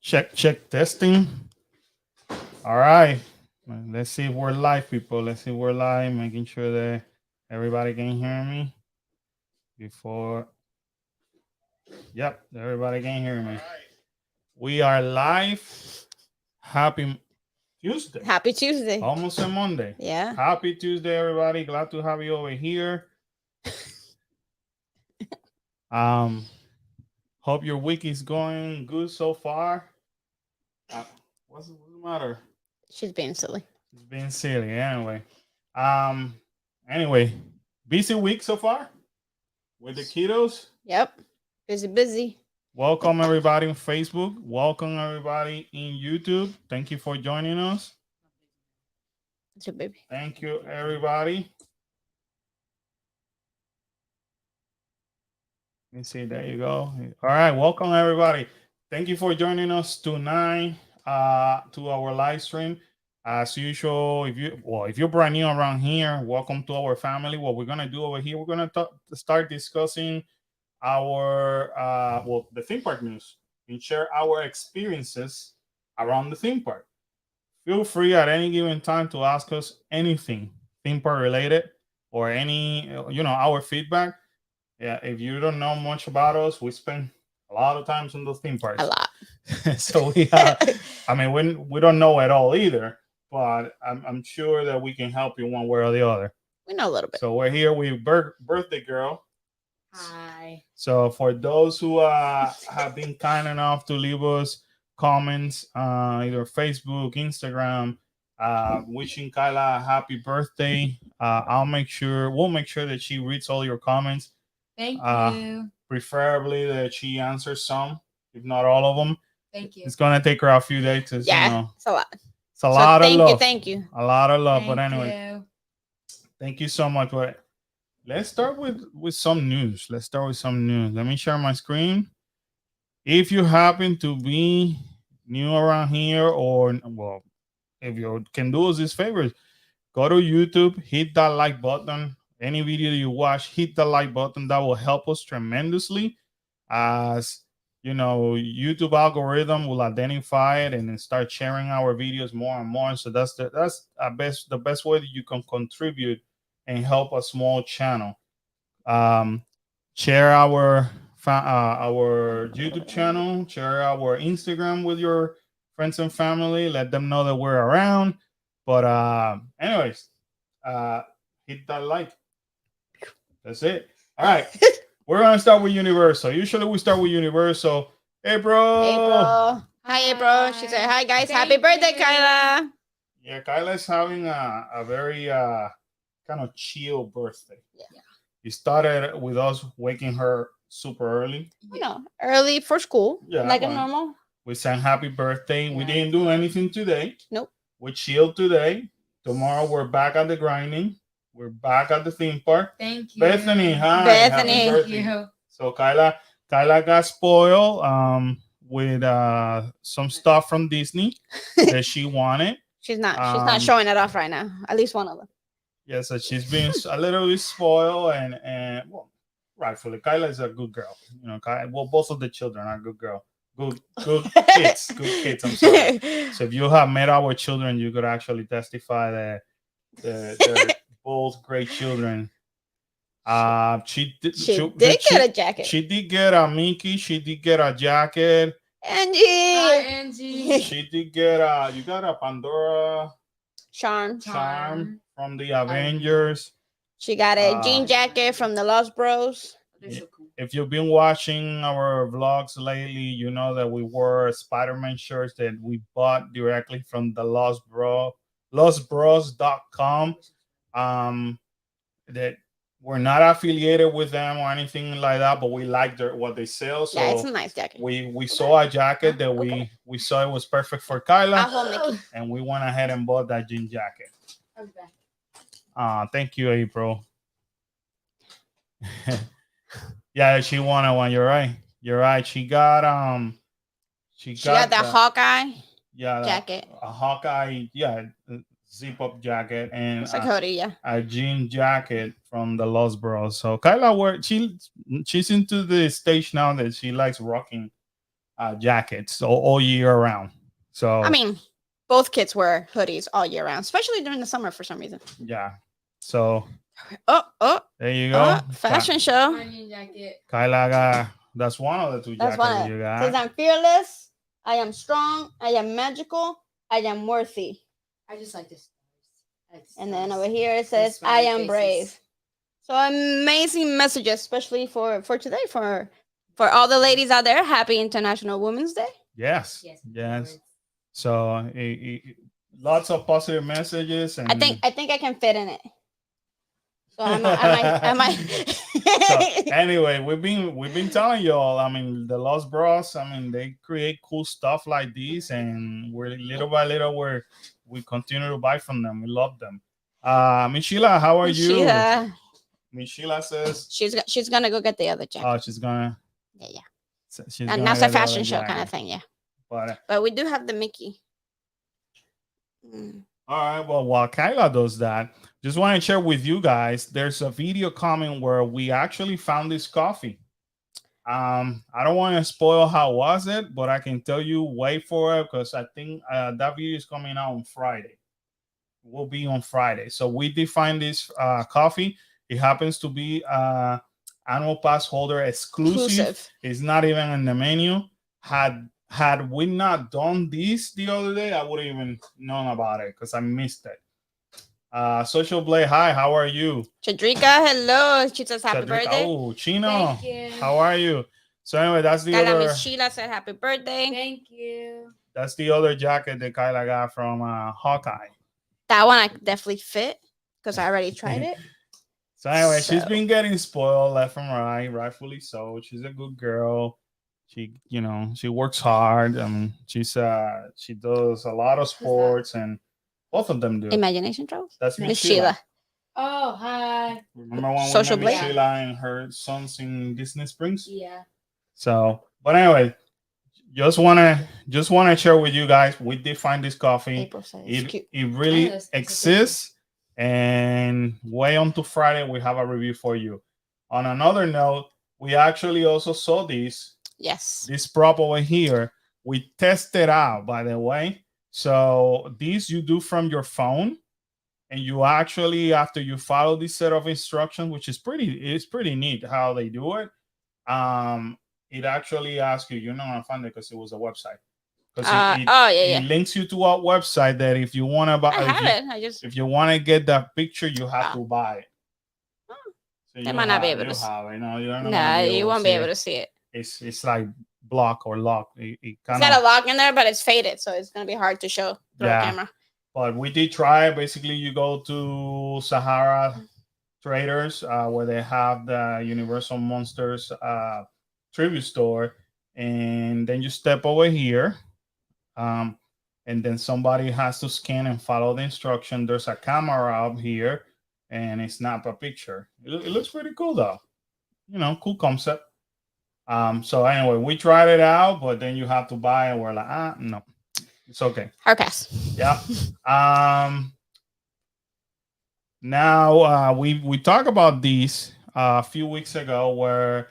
Check testing. All right. Let's see if we're live, people. Let's see if we're live, making sure that everybody can hear me before. Yep, everybody can hear me. We are live. Happy Tuesday. Happy Tuesday. Almost a Monday. Yeah. Happy Tuesday, everybody. Glad to have you over here. Hope your week is going good so far. What's the matter? She's being silly. It's being silly. Anyway. Um. Anyway, busy week so far with the kiddos. Yep. Busy. Welcome everybody on Facebook. Welcome everybody in YouTube. Thank you for joining us. It's your baby. Thank you everybody. Let me see. There you go. All right. Welcome everybody. Thank you for joining us tonight to our live stream. As usual, if you're brand new around here, welcome to our family. What we're gonna do over here, we're gonna start discussing our the theme park news and share our experiences around the theme park. Feel free at any given time to ask us anything theme park related or any our feedback. Yeah, if you don't know much about us, we spend a lot of times in those theme parks. A lot. So I mean, we don't know at all either, but I'm sure that we can help you one way or the other. We know a little bit. So we're here with birthday girl. Hi. So for those who have been kind enough to leave us comments, either Facebook, Instagram, wishing Kyla a happy birthday. We'll make sure that she reads all your comments. Thank you. Preferably that she answers some, if not all of them. Thank you. It's gonna take her a few days to, it's a lot. It's a lot of love. Thank you. A lot of love. But Thank anyway, you. thank you so much. But let's start with some news. Let me share my screen. If you happen to be new around here, or well, if you can do us this favor, go to YouTube, hit that like button. Any video you watch, hit the like button. That will help us tremendously. As you know, YouTube algorithm will identify it and then start sharing our videos more and more. So that's the best way that you can contribute and help a small channel. Share our YouTube channel, share our Instagram with your friends and family. Let them know that we're around. But anyways, hit that like. That's it. All right. We're gonna start with Universal. Usually we start with Universal. April. Hi, April. She said, "Hi guys, happy birthday, Kyla." Yeah, Kyla's having a very kind of chill birthday. Yeah. It started with us waking her super early. Early for school. Yeah, like a normal. We sang happy birthday. Yeah. We didn't do anything today. Nope. We chilled today. Tomorrow we're back at the grinding. We're back at the theme park. Thank you. Bethany, hi. Bethany. Thank you. So Kyla got spoiled with some stuff from Disney that she wanted. She's not showing it off right now. At least one of them. Yeah, so she's being a little bit spoiled and well, rightfully, Kyla is a good girl. You know, both of the children are good girl. Good kids. Good kids. I'm sorry. So if you have met our children, you could actually testify that they're both great children. She did get a jacket. She did get a Mickey. She did get a jacket. Angie. Hi, Angie. She did get you got a Pandora Charm from the Avengers. She got a jean jacket from the Lost Bros. They're so cool. If you've been watching our vlogs lately, you know that we wore Spider-Man shirts that we bought directly from the lostbros.com. That we're not affiliated with them or anything like that, but we like what they sell. So yeah, it's a nice jacket. We saw a jacket that we saw it was perfect for Kyla, and we went ahead and bought that jean jacket. Thank you, April. Yeah, she wanted one. You're right. She got the Hawkeye. Yeah, jacket. A Hawkeye. Yeah. Zip up jacket and it's a hoodie, yeah. A jean jacket from the Lost Bros. So Kyla she's into the stage now that she likes rocking jackets all year round. So I mean, both kids wear hoodies all year round, especially during the summer for some reason. yeah. So Oh, there you go. fashion show. My jean jacket. Kyla got, that's one of the two That's jackets one. you It says, got. I'm fearless. I am strong. I am magical. I am worthy. I just like this. And then over here it says, I am brave. So amazing messages, especially for today, for all the ladies out there. Happy International Women's Day. Yes. Yes. Yes. So lots of positive messages. And I think I can fit in it. So I might. So anyway, we've been telling y'all. I mean, the Lost Bros. I mean, they create cool stuff like this, and we're little by little we continue to buy from them. We love them. Miss Sheila, how are you? Miss Sheila says she's gonna go get the other jacket. oh, she's gonna. Yeah. She's And gonna that's get a the fashion other show kind jacket. of thing, yeah. But we do have the Mickey. all right. Well, while Kyla does that, just want to share with you guys. There's a video coming where we actually found this coffee. I don't want to spoil how was it, but I can tell you wait for it because I think that video is coming out on Friday. It will be on Friday. So we did find this coffee. It happens to be annual pass holder exclusive. It's not even in the menu. Had we not done this the other day, I wouldn't even known about it because I missed it. Social Blade, hi, how are you? Chadrika, hello. She says happy birthday. Oh, Chino, Thank you. how are you? So anyway, that's the Kyla, other. Miss Sheila said happy birthday. Thank you. That's the other jacket that Kyla got from Hawkeye. That one I could definitely fit because I already tried it. So anyway, she's been getting spoiled left and right, rightfully so. She's a good girl. She, she works hard. I mean, she does a lot of sports, and both of them do. Imagination Travels. That's Miss Sheila. Oh, hi. Remember when Social we met Miss Blade? Sheila and her sons in Disney Springs? Yeah. So, but anyway, just wanna share with you guys. We did find this coffee. April says it's cute. It really Yes, exists. And way on to Friday, we have a review for you. On another note, we actually also saw this Yes. prop over here. We tested out, by the way. So this you do from your phone, and you actually, after you follow this set of instructions, which is pretty neat how they do it. It actually asks you, I found it because it was a website. It links you to a website that if you want to buy, if you want to get that picture, you have to buy it. So they might not be able to see it. You won't be able to see it. It's like block or lock. It's got a lock in there, but it's faded, so it's gonna be hard to show through a camera. But we did try. Basically, you go to Sahara Traders, where they have the Universal Monsters tribute store, and then you step over here, and then somebody has to scan and follow the instruction. There's a camera up here, and it snap a picture. It looks pretty cool, though. Cool concept. So anyway, we tried it out, but then you have to buy it. We're like, no, it's okay. Hard pass. Yeah. Now we talked about these a few weeks ago, where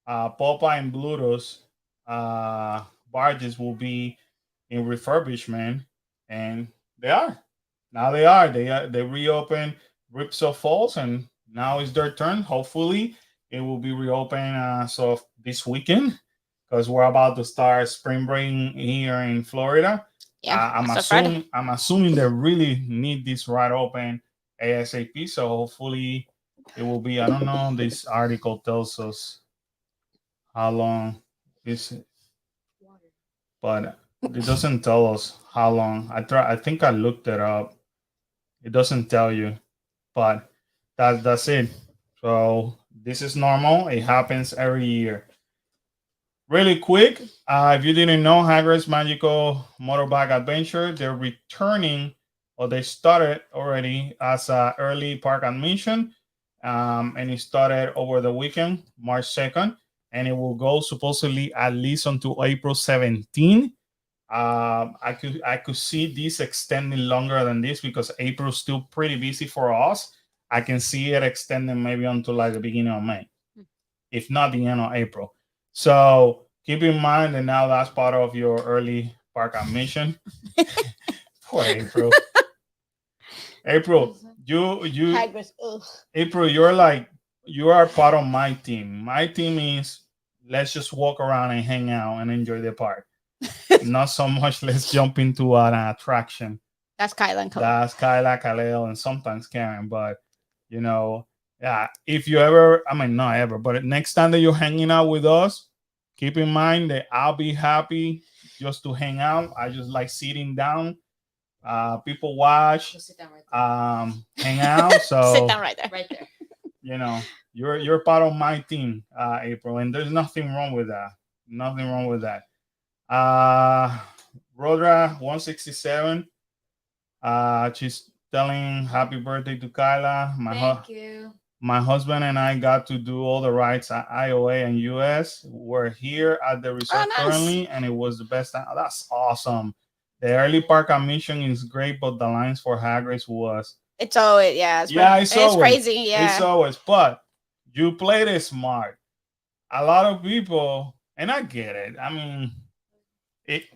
Popeye and Bluto's barges will be in refurbishment, and they are. Now they are. They reopened Ripsaw Falls, and now it's their turn. Hopefully, it will be reopened so this weekend, because we're about to start spring break here in Florida. Yeah, I'm assuming they really need this ride open ASAP. So hopefully it will be. I don't know. This article tells us how long is it, but it doesn't tell us how long. I think I looked it up. It doesn't tell you, but that's it. So this is normal. It happens every year. Really quick, if you didn't know, Hagrid's Magical Motorbike Adventure, they're returning, or they started already as an early park admission, and it started over the weekend, March 2nd, and it will go supposedly at least until April 17. I could see this extending longer than this because April's still pretty busy for us. I can see it extending maybe until like the beginning of May, if not the end of April. So keep in mind that now that's part of your early park admission. Poor April. April, you Hagrid's. Ugh. April, you are part of my team. My team is let's just walk around and hang out and enjoy the park. Not so much let's jump into an attraction. That's Kyla and Cole. That's Kyla, Kaleo, and sometimes Karen. But you know, yeah, if you ever, I mean, not ever, but next time that you're hanging out with us, keep in mind that I'll be happy just to hang out. I just like sitting down. People watch, Go sit down right there. hang out. So Sit down right there. Right there. you know, you're part of my team, April, and there's nothing wrong with that. Nothing wrong with that. Rodra 167. She's telling happy birthday to Kyla. Thank you. My husband and I got to do all the rides at IOA and US. We're here at the resort nice. currently, and it was the best time. That's awesome. The early park admission is great, but the lines for Hagrid's was It's always, yeah. it's always crazy. Yeah. It's always, but you played it smart. A lot of people, and I get it. I mean,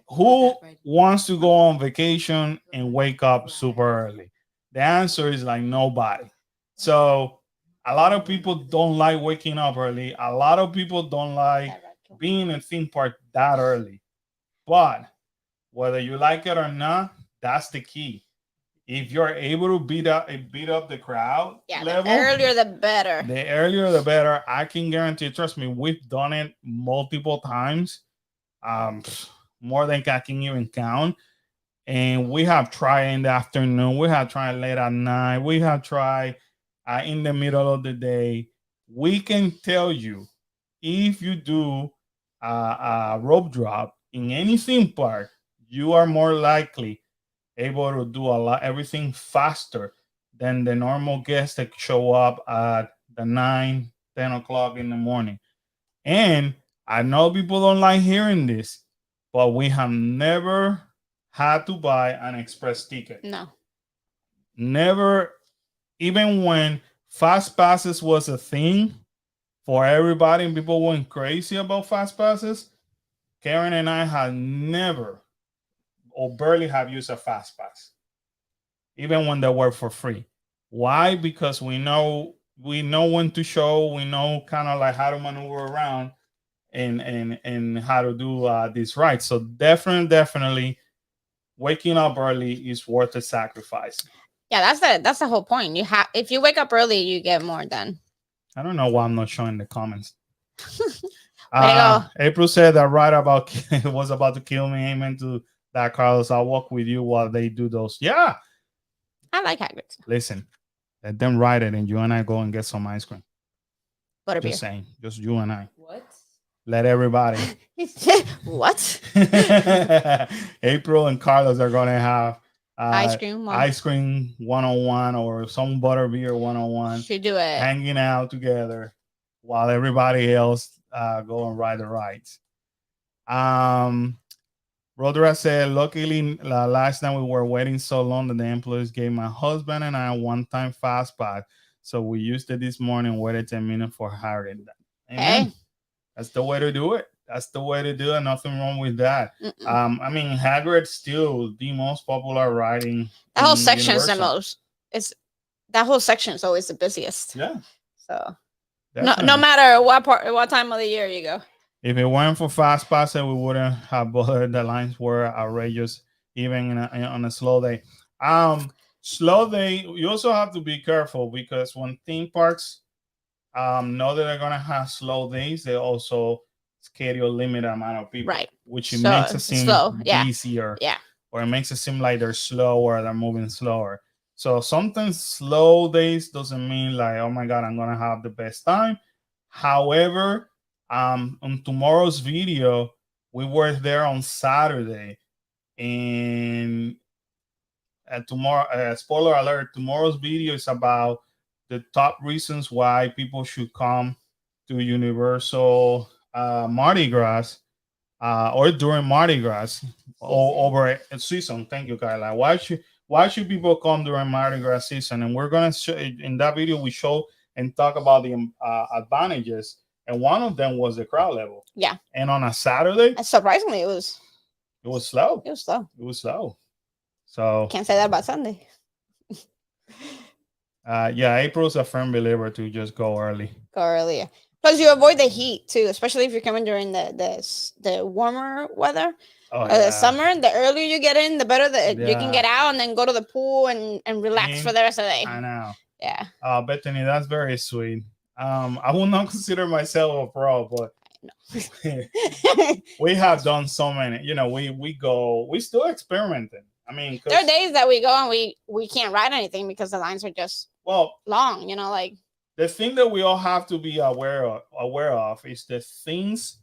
who wants to go on vacation and wake up super early? The answer is like nobody. So a lot of people don't like waking up early. A lot of people don't like being in a theme park that early. But whether you like it or not, that's the key. If you're able to beat up the crowd level, the earlier the better. the earlier the better. I can guarantee. Trust me, we've done it multiple times, more than I can even count. And we have tried in the afternoon. We have tried late at night. We have tried in the middle of the day. We can tell you if you do a rope drop in any theme park, you are more likely able to do everything faster than the normal guests that show up at the 9-10 o'clock in the morning. And I know people don't like hearing this, but we have never had to buy an express ticket. No. Never, even when fast passes was a thing for everybody and people went crazy about fast passes, Karen and I had never or barely have used a fast pass, even when they were for free. Why? Because we know when to show, we know kind of like how to maneuver around and how to do this right. So definitely waking up early is worth the sacrifice. Yeah, that's the whole point. You have, if you wake up early, you get more done. I don't know why I'm not showing the comments. Go. April said that right about was about to kill me. Amen to that, Carlos. I'll walk with you while they do those. Yeah. I like Hagrid's. Listen, let them ride it and you and I go and get some ice cream. Butterbeer. Just saying. Just you and I. What? Let everybody. What? April and Carlos are going to have ice cream 101 or some butterbeer 101. Should do it. Hanging out together while everybody else go and ride the rides. Rodra said, luckily, last night we were waiting so long that the employees gave my husband and I a one-time fast pass. So we used it this morning, waited 10 minutes for Harry. Hey. That's the way to do it. That's the way to do it. Nothing wrong with that. I mean, Hagrid's still the most popular riding. That whole section is the most. That whole section is always the busiest. Yeah. So definitely. no matter what time of the year you go. If it weren't for fast pass, we wouldn't have bothered. The lines were outrageous, even on a slow day. Slow day. You also have to be careful because when theme parks know that they're gonna have slow days, they also schedule limited amount of people, right? Which makes it seem slow. easier, yeah, or it makes it seem like they're slower, they're moving slower. So sometimes slow days doesn't mean like, oh my god, I'm gonna have the best time. However, on tomorrow's video, we were there on Saturday, and tomorrow, spoiler alert, tomorrow's video is about the top reasons why people should come to Universal Mardi Gras or during Mardi Gras or over a season. Thank you, Kyla. Why should people come during Mardi Gras season? And we're gonna show in that video we show and talk about the advantages and one of them was the crowd level. Yeah. And on a Saturday, And surprisingly, it was slow. it was slow. It was slow. So Can't say that about Sunday. yeah, April's a firm believer to just go early. Go earlier. Plus, you avoid the heat too, especially if you're coming during the warmer weather. Oh The summer, the earlier you get in, the better that you can Yeah. get out and then go to the pool and relax for the rest of the day. I know. Yeah. Bethany, that's very sweet. I will not consider myself a pro, but we have done so many. You know, we still experimenting. I mean, There are days that we go and we can't ride anything because the lines are just long. You know, like the thing that we all have to be aware of is the things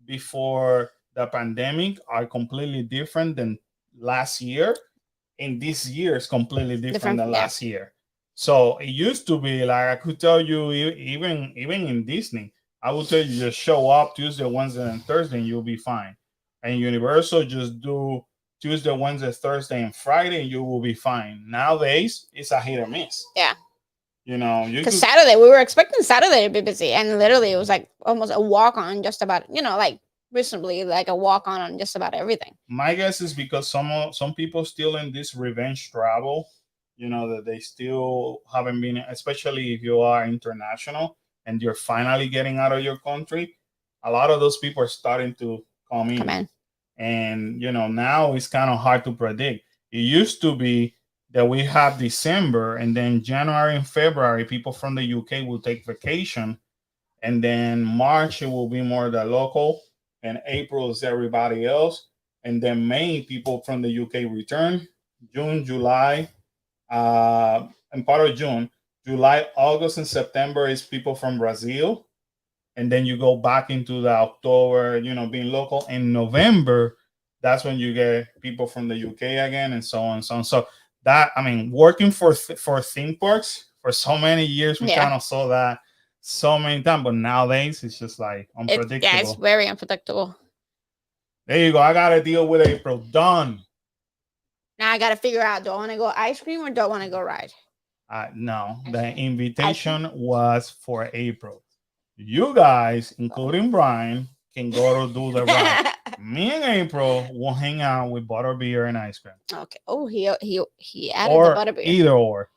before the pandemic are completely different than last year, and this year is completely different than last year. So it used to be like I could tell you even in Disney, I would tell you just show up Tuesday, Wednesday, and Thursday, and you'll be fine. And Universal just do Tuesday, Wednesday, Thursday, and Friday, and you will be fine. Nowadays, it's a hit or miss. Yeah. You know, because Saturday we were expecting Saturday to be busy, and literally it was like almost a walk on just about, you know, like reasonably like a walk on just about everything. My guess is because some people still in this revenge travel, you know, that they still haven't been, especially if you are international and you're finally getting out of your country. A lot of those people are starting to come in. And you know, now it's kind of hard to predict. It used to be that we have December, and then January and February, people from the UK will take vacation, and then March it will be more the local, and April is everybody else, and then May people from the UK return. June, July, and part of June, July, August, and September is people from Brazil, and then you go back into the October, you know, being local. In November, that's when you get people from the UK again, and so on and so on. So that, I mean, working for theme parks for so many years, we kind of saw that so many times, but nowadays it's just like unpredictable. It's very unpredictable. There you go. I gotta deal with April. Done. Now I gotta figure out, do I want to go ice cream or do I want to go ride? No, the invitation was for April. You guys, including Brian, can go to do the ride. Me and April will hang out with butterbeer and ice cream. Okay. Oh, he added the butterbeer. Either or.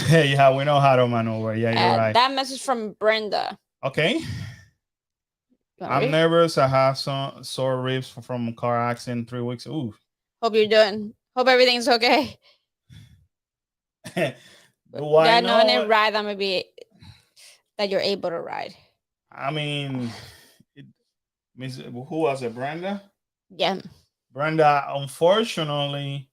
Yeah, we know how to maneuver. Yeah, you're right. That message from Brenda. Okay. I'm nervous. I have some sore ribs from a car accident 3 weeks. Ooh. Hope everything's okay. Do I know any ride that maybe that you're able to ride? I mean, who was it? Brenda? Yeah. Brenda, unfortunately,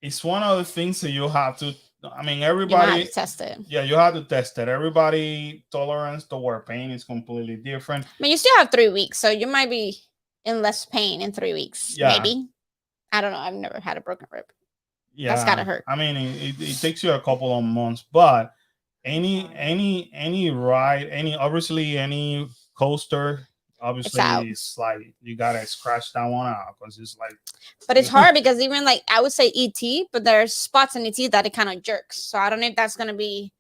it's one of the things that you have to, I mean, everybody have to test it. Yeah, you have to test it. Everybody tolerance toward pain is completely different. I mean, you still have 3 weeks, so you might be in less pain in 3 weeks. Yeah. Maybe. I don't know. I've never had a broken rib. Yeah. That's gotta hurt. I mean, it takes you a couple of months, but any ride, any coaster, obviously it's like you gotta scratch that one out because it's like. But it's hard because even like I would say ET, but there's spots in ET that it kind of jerks. So I don't know if that's gonna be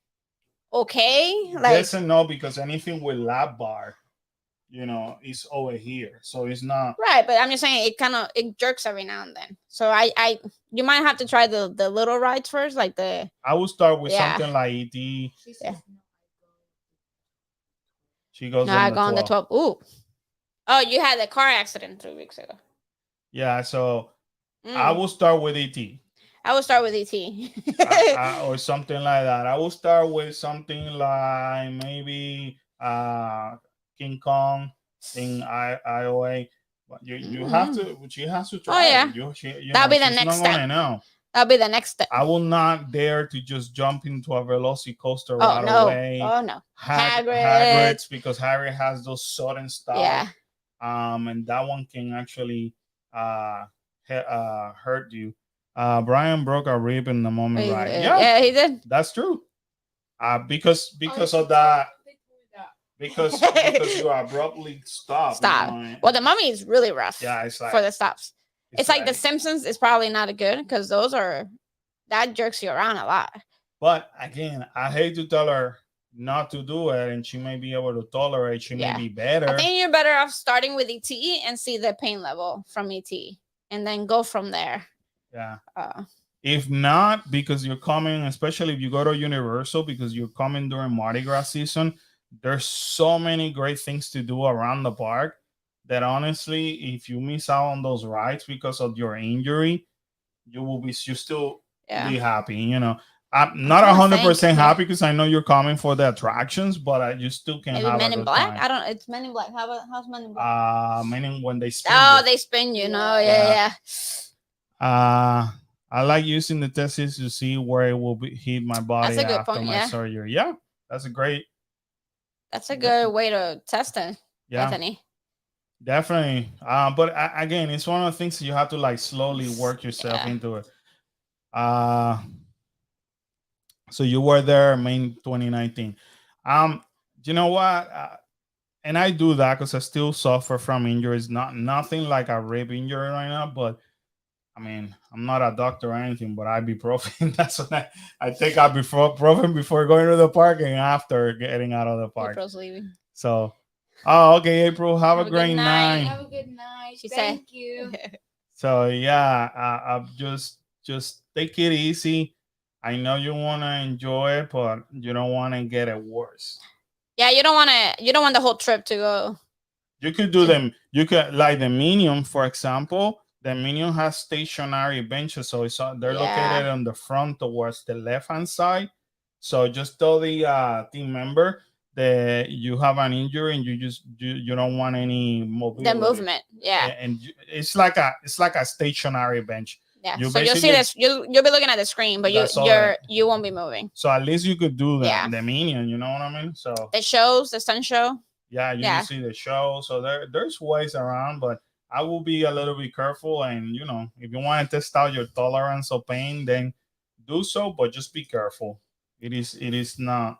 okay. Like yes and no, because anything with lap bar, you know, is over here, so it's not right. But I'm just saying it jerks every now and then. So you might have to try the little rides first, like the. I would start with something like ET. Yeah. She goes. No, I go on the 12. Ooh. Oh, you had a car accident 3 weeks ago. Yeah, so I will start with ET. I will start with ET. Or something like that. I will start with something like maybe King Kong in IOA. But you have to. She has to try. Oh yeah. That'll be the next step. That'll be the next step. I will not dare to just jump into a velocicoaster right away. Oh no. Hagrid's, because Hagrid has those sudden stops. Yeah. And that one can actually hurt you. Brian broke a rib in the moment, right? Yeah, he did. That's true. Because of that. Because you abruptly stop. You know, well, the Mummy is really rough. Yeah, it's like for the stops. It's like The Simpsons is probably not good because that jerks you around a lot. But again, I hate to tell her not to do it, and she may be able to tolerate. She may Yeah. be I better. think you're better off starting with ET and see the pain level from ET, and then go from there. Yeah. Uh, If not, because you're coming, especially if you go to Universal, because you're coming during Mardi Gras season, there's so many great things to do around the park that honestly, if you miss out on those rides because of your injury, you still yeah. be happy. You know, I'm not trying to think. 100% Yeah. happy because I know you're coming for the attractions, but you still can Maybe have Men a in good Black. time. I don't. It's Men in Black. How's Men in Black? Meaning when they spin Oh, you. they spin you. No, Yeah. yeah. I like using the testes to see where it will hit my body That's a good after point. my Yeah, surgery. Yeah, that's a great. that's a good way to test it, Yeah, Bethany. definitely. But again, it's one of the things you have to like slowly work yourself Yeah. into it. Uh, so you were there May 2019. You know what? And I do that because I still suffer from injuries. Nothing like a rib injury right now, but I mean, I'm not a doctor or anything, but ibuprofen. That's what I take ibuprofen before going to the park and after getting out of the park. April's leaving. So, oh, okay, April, have a Have a great good night. night. Have a good night. She said- Thank you. So yeah, I just take it easy. I know you want to enjoy it, but you don't want to get it worse. Yeah, you don't want to. You don't want the whole trip to go. You could do them. You could like the Minion, for example. The Minion has stationary benches, so they're located on the front towards the left hand side. So just tell the team member that you have an injury and you don't want any mobility. The movement. Yeah. And it's like a stationary bench. Yeah. You So you'll see basically- this. You'll be looking at the screen, but That's all you won't be moving. So at least you could do Yeah. the Minion. You know what I mean? So The shows, the sun show. yeah, you Yeah. see the show. So there's ways around, but I will be a little bit careful. And if you want to test out your tolerance of pain, then do so, but just be careful. It is not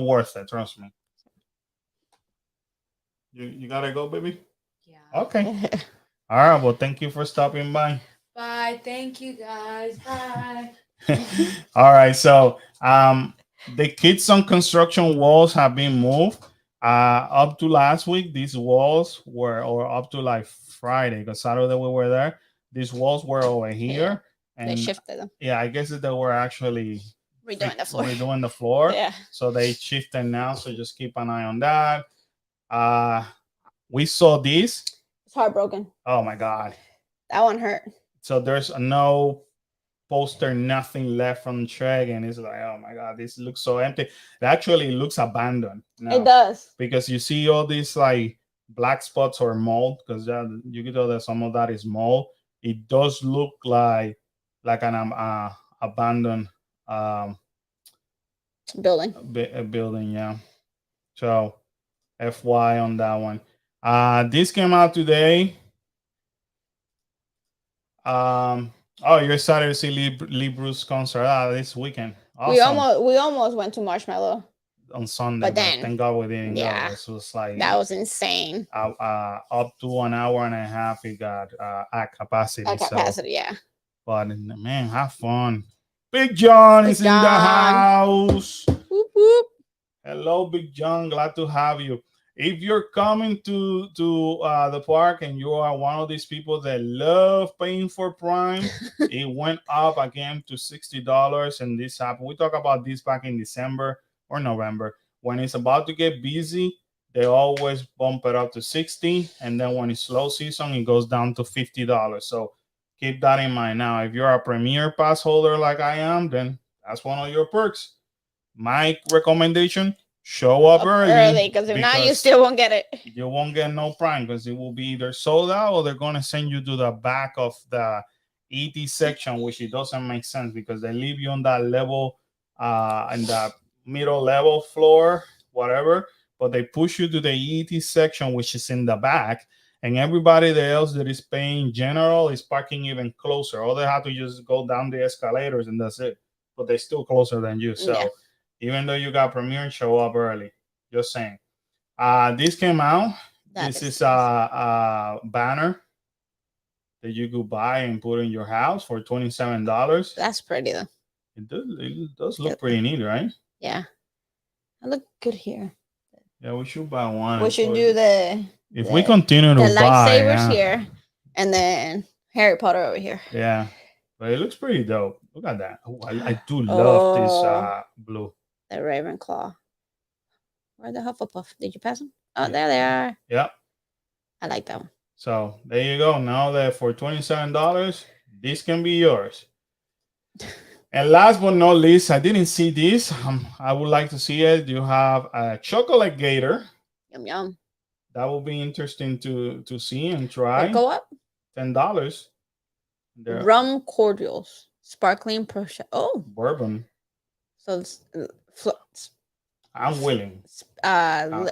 worth it. Trust me. You gotta go, baby. Yeah. Okay. All right. Well, thank you for stopping by. Bye. Thank you, guys. Bye. All right. So the kids on construction walls have been moved. Up to last week, these walls were, or up to like Friday, because Saturday we were there. These walls were over here, and They shifted them. yeah, I guess that they were actually Redoing the floor. redoing the floor. Yeah. So they shifted now. So just keep an eye on that. We saw this. It's heartbroken. Oh my god. That one hurt. So there's no poster, nothing left from Trek, and it's like, oh my god, this looks so empty. It actually looks abandoned now. It does. Because you see all these like black spots or mold, because you can tell that some of that is mold. It does look like an abandoned Building. building, yeah. So FY on that one. This came out today. Oh, you're excited to see Lee Bruce concert this weekend. Awesome. We almost went to Marshmallow. On Sunday, But then- thank God we didn't yeah. go. This was like That was insane. up to an hour and a half. It got at capacity. At capacity, yeah. But man, have fun. Big John Big is in the John. house. Whoop, whoop. Hello, Big John. Glad to have you. If you're coming to the park and you are one of these people that love paying for Prime, it went up again to $60, and this happened. We talked about this back in December or November. When it's about to get busy, they always bump it up to 60, and then when it's slow season, it goes down to $50. So keep that in mind. Now, if you're a Premier Pass holder like I am, then that's one of your perks. My recommendation: show up early, Because if not, you still won't get it. You won't get no Prime because it will be either sold out or they're going to send you to the back of the ET section, which it doesn't make sense because they leave you on that level, in the middle level floor, whatever, but they push you to the ET section, which is in the back, and everybody else that is paying general is parking even closer. All they have to just go down the escalators and that's it, but they're still closer than you. So Yeah. even though you got Premier, show up early. Just saying. This came out. This is a banner that you could buy and put in your house for $27. That's pretty though. It does look pretty neat, right? Yeah. I look good here. Yeah, we should buy one. We should do if we continue the to buy, lightsabers here, and then Harry Potter over here. yeah, but it looks pretty dope. Look at that. Oh, I do love this blue. The Ravenclaw. Where the Hufflepuff? Did you pass them? Oh, there they are. Yeah. I like that one. So there you go. Now that for $27, this can be yours. And last but not least, I didn't see this. I would like to see it. You have a chocolate gator. Yum yum. That will be interesting to see and try. Go up. $10. Rum cordials, sparkling bourbon. So it's I'm willing. I'm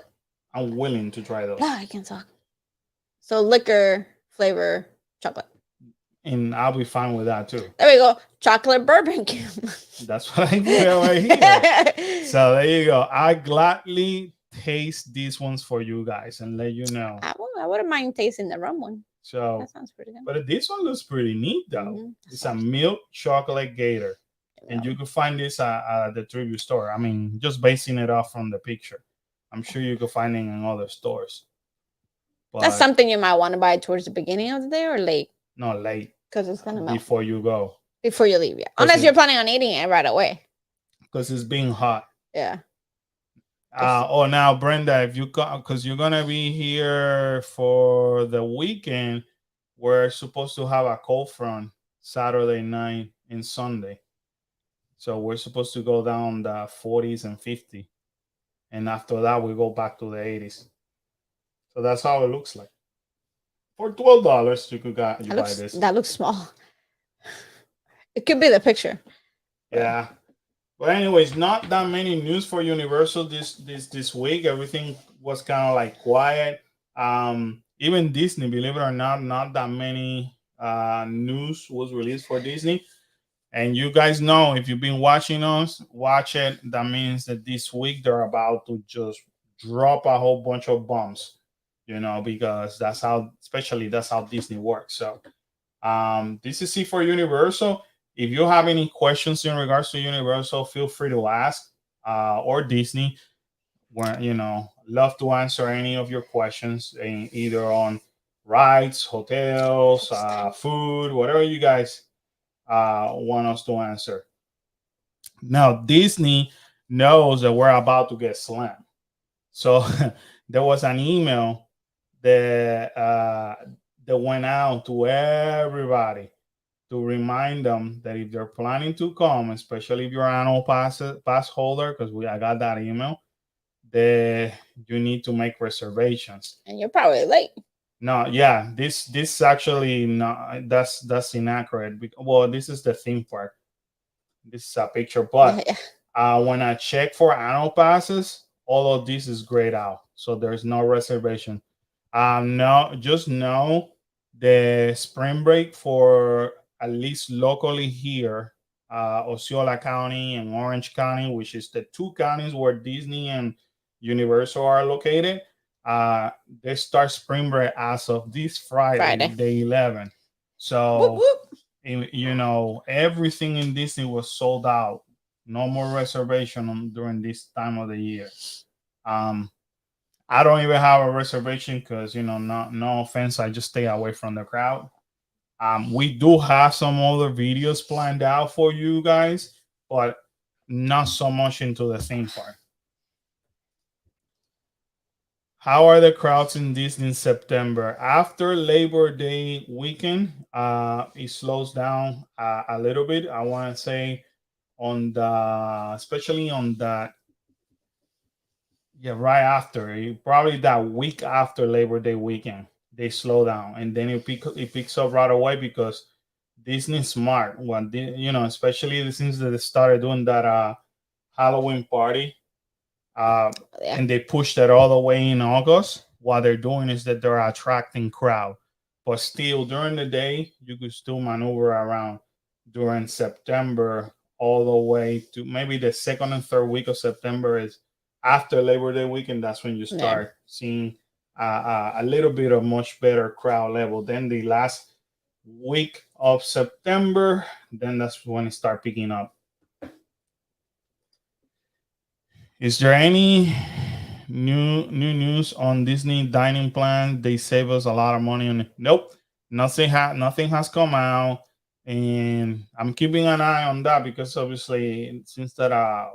willing to try those. I can talk. So liquor flavor chocolate. And I'll be fine with that too. There we go. Chocolate bourbon. That's what I feel right here. So there you go. I gladly taste these ones for you guys and let you know. I wouldn't mind tasting the rum one. So that sounds pretty good. But this one looks pretty neat though. It's a milk chocolate gator. And you can find this at the tribute store. I mean, just basing it off from the picture. I'm sure you could find it in other stores. But that's something you might want to buy towards the beginning of the day or late. No, late. Because it's gonna melt before you go. Before you leave, yeah. Unless you're planning on eating it right away. Because it's being hot. Yeah. Now Brenda, if you because you're gonna be here for the weekend, we're supposed to have a cold front Saturday night and Sunday. So we're supposed to go down the 40s and 50. And after that, we go back to the 80s. So that's how it looks like. For $12, you could buy this. That looks small. It could be the picture. Yeah. But anyways, not that many news for Universal this week. Everything was kind of like quiet. Even Disney, believe it or not that many news was released for Disney. And you guys know, if you've been watching us, watch it. That means that this week they're about to just drop a whole bunch of bombs, because that's how Disney works. So this is it for Universal. If you have any questions in regards to Universal, feel free to ask, or Disney. Love to answer any of your questions, either on rides, hotels, food, whatever you guys want us to answer. Now, Disney knows that we're about to get slammed. So there was an email that went out to everybody to remind them that if they're planning to come, especially if you're an annual pass holder, because I got that email, that you need to make reservations. And you're probably late. No, yeah, this actually not that's inaccurate. Well, this is the theme park. This is a picture, but when I check for annual passes, all of this is grayed out, so there's no reservation. Just know the spring break for at least locally here, Osceola County and Orange County, which is the two counties where Disney and Universal are located. They start spring break as of this Friday. Day 11. So, whoop, whoop. Everything in Disney was sold out. No more reservation during this time of the year. I don't even have a reservation because, no offense, I just stay away from the crowd. We do have some other videos planned out for you guys, but not so much into the theme park. How are the crowds in Disney in September? After Labor Day weekend, it slows down a little bit. I want to say especially on that, right after, probably that week after Labor Day weekend, they slow down, and then it picks up right away because Disney's smart. Especially since they started doing that Halloween party. And they pushed it all the way in August. What they're doing is that they're attracting crowd, but still during the day you could still maneuver around during September all the way to maybe the second and third week of September is after Labor Day weekend. That's when you start seeing a little bit of much better crowd level. Then the last week of September, then that's when it start picking up. Is there any new news on Disney dining plan? They save us a lot of money on it. Nope, nothing has come out, and I'm keeping an eye on that because obviously since that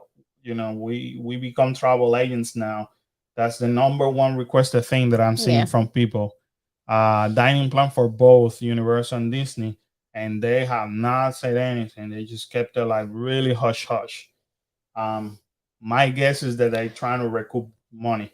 we become travel agents now, that's the number one requested thing that I'm seeing Yeah. from people. Dining plan for both Universal and Disney, and they have not said anything. They just kept it like really hush hush. Um, my guess is that they're trying to recoup money.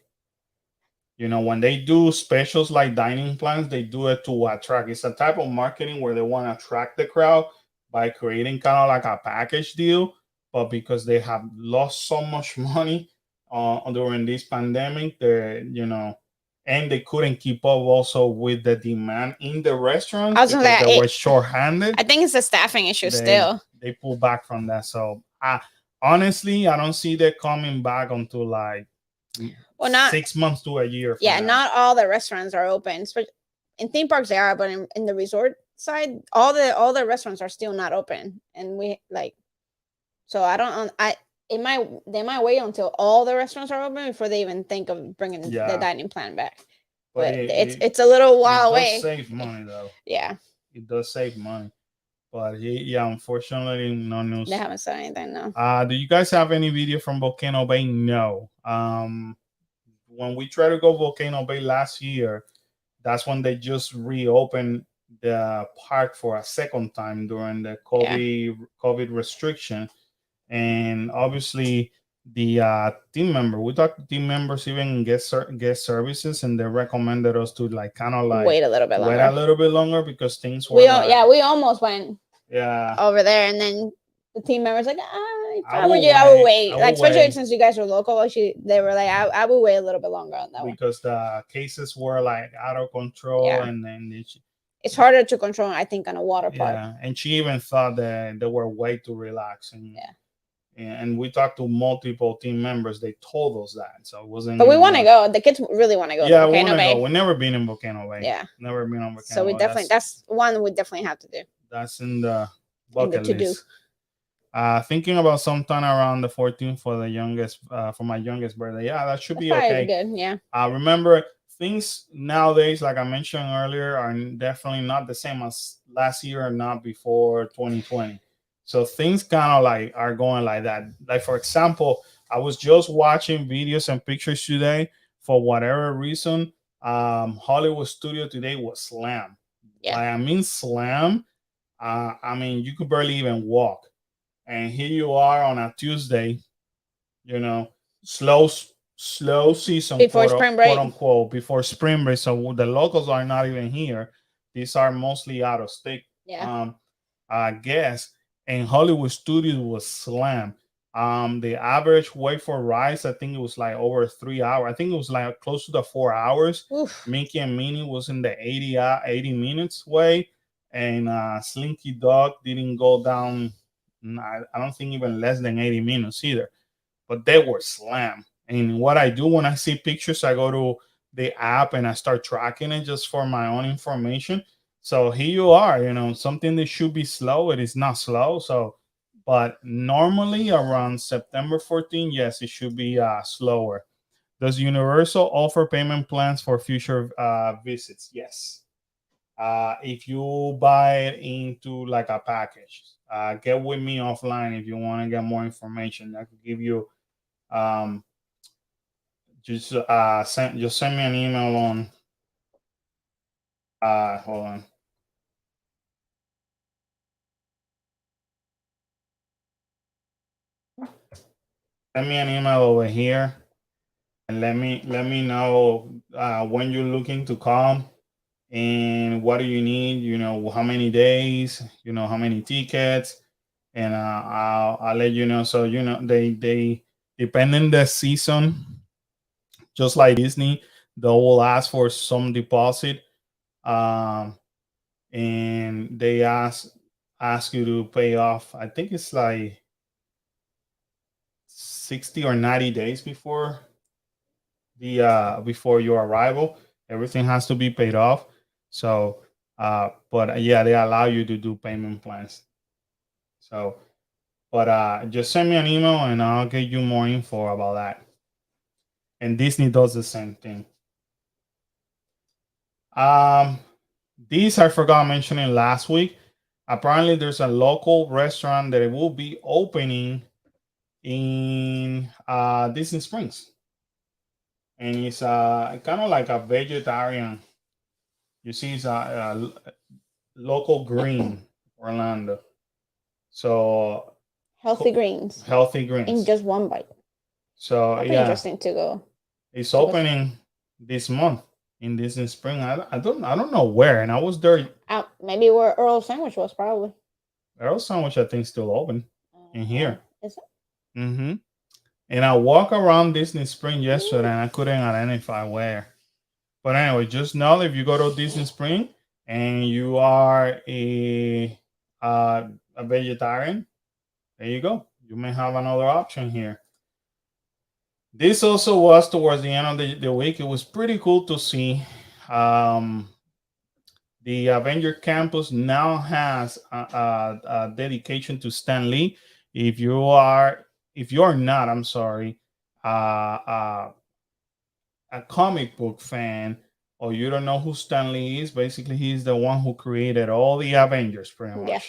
When they do specials like dining plans, they do it to attract. It's a type of marketing where they want to attract the crowd by creating kind of like a package deal. But because they have lost so much money during this pandemic, and they couldn't keep up also with the demand in the restaurants I was gonna because say, they were short-handed. I think it's a staffing issue they still. they pull back from that. So honestly, I don't see that coming back until like Well, not 6 months to a year. From yeah, now. not all the restaurants are open. In theme parks they are, but in the resort side, all the restaurants are still not open. And we like, so I don't I they might wait until all the restaurants are open before they even think of bringing the dining plan back. But it's a little while it does away. save money though. Yeah, It does save money. But yeah, unfortunately, no news. they haven't said anything. No. Do you guys have any video from Volcano Bay? No. When we tried to go Volcano Bay last year, that's when they just reopened the park for a second time during the COVID restriction, and obviously the team member. We talked to team members even get services, and they recommended us to like kind of like wait a little bit longer because things were we almost went yeah over there, and then the team members like, I would wait. Like, especially since you guys are local, they were like, I would wait a little bit longer on that one because the cases were like out of control, and then it's harder to control, I think, on a water park. Yeah, and she even thought that they were way too relaxing. And we talked to multiple team members. They told us that, so it wasn't. But we want to go. The kids really want to go. Yeah, we want to go. We've never been in Volcano Bay. Yeah, never been on Volcano. So we definitely that's one we definitely have to do. That's in the bucket list. Do. Thinking about sometime around the 14th for the youngest, for my youngest birthday. Yeah, that should be okay. Good. Yeah. Remember, things nowadays, like I mentioned earlier, are definitely not the same as last year or not before 2020. So things kind of like are going like that. Like, for example, I was just watching videos and pictures today. For whatever reason, Hollywood Studio today was slammed. Yeah. Like, I mean slam. I mean, you could barely even walk. And here you are on a Tuesday, slow season before spring break, quote unquote, before spring break. So the locals are not even here. These are mostly out of state. I guess. And Hollywood Studios was slammed. The average wait for rides, I think it was like over 3 hours. I think it was like close to the 4 hours. Oof. Mickey and Minnie was in the 80 minutes way, and Slinky Dog didn't go down. I don't think even less than 80 minutes either. But they were slammed. And what I do when I see pictures, I go to the app and I start tracking it just for my own information. So here you are, something that should be slow. It is not slow. So, but normally around September 14, yes, it should be slower. Does Universal offer payment plans for future visits? Yes. If you buy it into like a package, get with me offline if you want to get more information. I could give you just send me an email on hold on. Send me an email over here and let me know when you're looking to come and what do you need, how many days, how many tickets, and I'll let you know. So they depending the season, just like Disney, they will ask for some deposit, and they ask you to pay off. I think it's like 60 or 90 days before your arrival. Everything has to be paid off. So but yeah, they allow you to do payment plans. So But just send me an email and I'll get you more info about that. And Disney does the same thing. These I forgot mentioning last week. Apparently, there's a local restaurant that it will be opening in Disney Springs, and it's kind of like a vegetarian. You see, it's a local green Orlando. So Healthy greens healthy in greens. just one bite. So That'd be yeah, interesting to go. it's opening this month in Disney Spring. I don't know where, and I was there. Maybe where Earl Sandwich was probably. Earl Sandwich, I think, still open in here. Is it? Mm-hmm. And I walked around Disney Spring yesterday, and I couldn't identify where. But anyway, just know that if you go to Disney Spring and you are a vegetarian, there you go. You may have another option here. This also was towards the end of the week. It was pretty cool to see. The Avenger Campus now has a dedication to Stan Lee. If you're not, I'm sorry, a comic book fan, or you don't know who Stan Lee is, basically he's the one who created all the Avengers, pretty much. Yeah.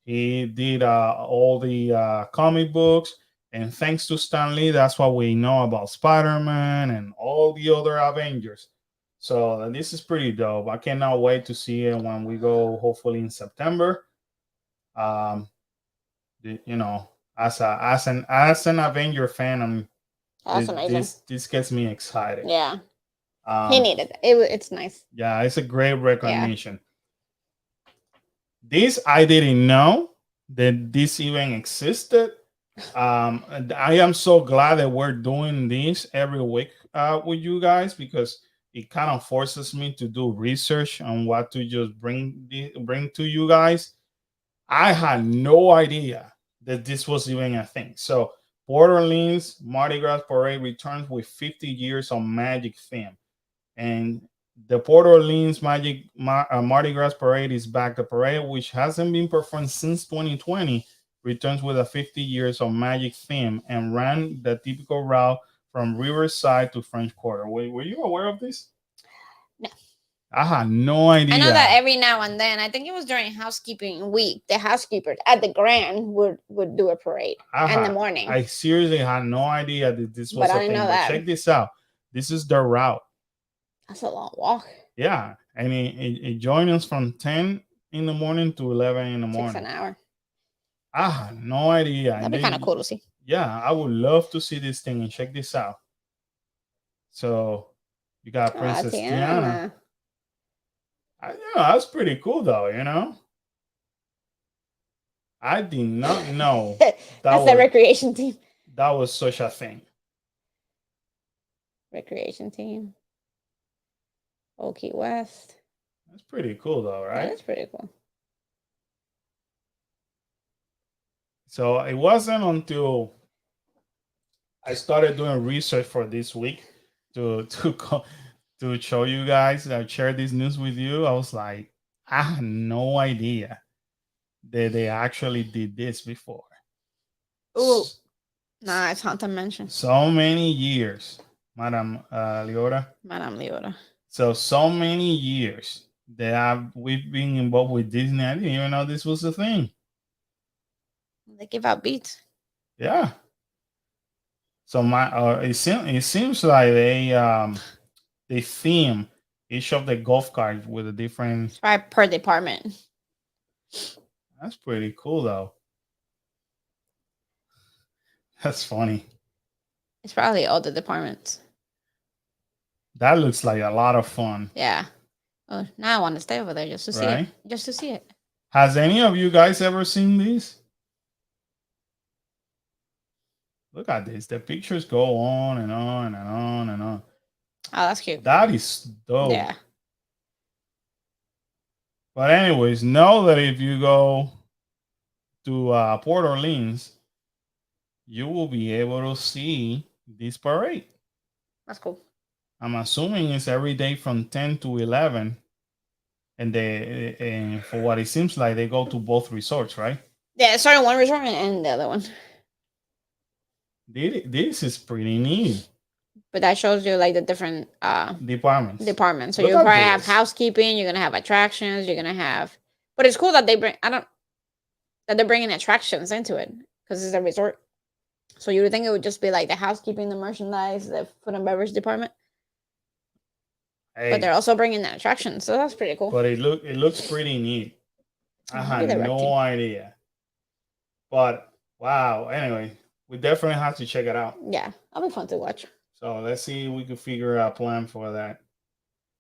He did all the comic books, and thanks to Stan Lee, that's what we know about Spider-Man and all the other Avengers. So this is pretty dope. I cannot wait to see it when we go, hopefully in September. You know, as an Avenger fan, That's amazing. this gets me excited. Yeah. He needed it. It's nice. Yeah, it's a great recognition. This I didn't know that this even existed. And I am so glad that we're doing this every week with you guys, because it kind of forces me to do research on what to just bring to you guys. I had no idea that this was even a thing. So Port Orleans Mardi Gras Parade returns with 50 years of magic theme. And the Port Orleans Mardi Gras Parade is back. The parade, which hasn't been performed since 2020, returns with a 50 years of magic theme and ran the typical route from Riverside to French Quarter. Were you aware of this? No. I had no idea. I know that every now and then, I think it was during housekeeping week, the housekeepers at the Grand would do a parade in the morning. I seriously had no idea that this was But a I didn't thing. know But that. check this out. This is the route. That's a long walk. Yeah, and it joins us from 10 in the morning to 11 in the morning. 6 an hour. I had no idea. That'd be kind of cool to see. Yeah, I would love to see this thing, and check this out. So you got Princess Tiana. That's pretty cool, though. I did not know that's the recreation team. That was such a thing. Recreation team. Old Key West. That's pretty cool, though, right? That's pretty cool. So it wasn't until I started doing research for this week to show you guys, share this news with you. I was like, I had no idea that they actually did this before. Ooh, nah, it's Haunted Mansion. So many years, Madame Leora. Madame Leora. So many years that we've been involved with Disney. I didn't even know this was a thing. They give out beats. Yeah. So it seems like they theme each of the golf carts with a different. Right, per department. That's pretty cool, though. That's funny. It's probably all the departments. That looks like a lot of fun. Yeah. Oh, now I want to stay over there just to see it. Just to see it. Has any of you guys ever seen these? Look at this. The pictures go on and on and on and on. Oh, that's cute. That is dope. Yeah. But anyways, know that if you go to Port Orleans, you will be able to see this parade. That's cool. I'm assuming it's every day from 10 to 11. And for what it seems like, they go to both resorts, right? Yeah, it started one resort and the other one. This is pretty neat. But that shows you like the different Departments. So Look you at probably have this. housekeeping. You're gonna have attractions. You're gonna have. But it's cool that they bring. That they're bringing attractions into it because it's a resort. So you would think it would just be like the housekeeping, the merchandise, the food and beverage department. Hey, But they're also bringing the attractions, so that's pretty cool. but it looks pretty neat. I had Maybe they're no directing. idea. But wow. Anyway, we definitely have to check it out. Yeah, that'll be fun to watch. So let's see if we can figure out a plan for that.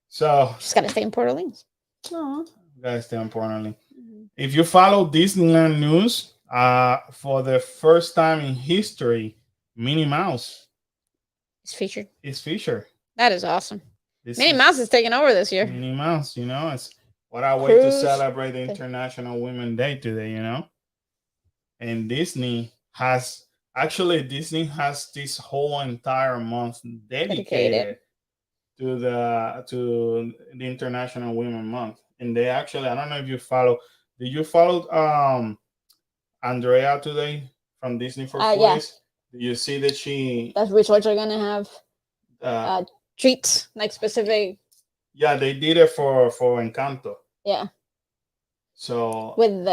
So Just gotta stay in Port Orleans. Aww. guys, stay importantly. If you follow Disneyland news, for the first time in history, Minnie Mouse It's featured. is featured. That is awesome. This Minnie Mouse is taking over this year. Minnie Mouse, it's what I way to Cruise. celebrate the International Women's Day today, And Disney has this whole entire month dedicated to the International Women Month. And they actually, I don't know if you follow. Did you follow Andrea today from Disney for Foodies? Yeah. Do you see that she? That resorts are gonna have treats like specific. Yeah, they did it for Encanto. Yeah. So with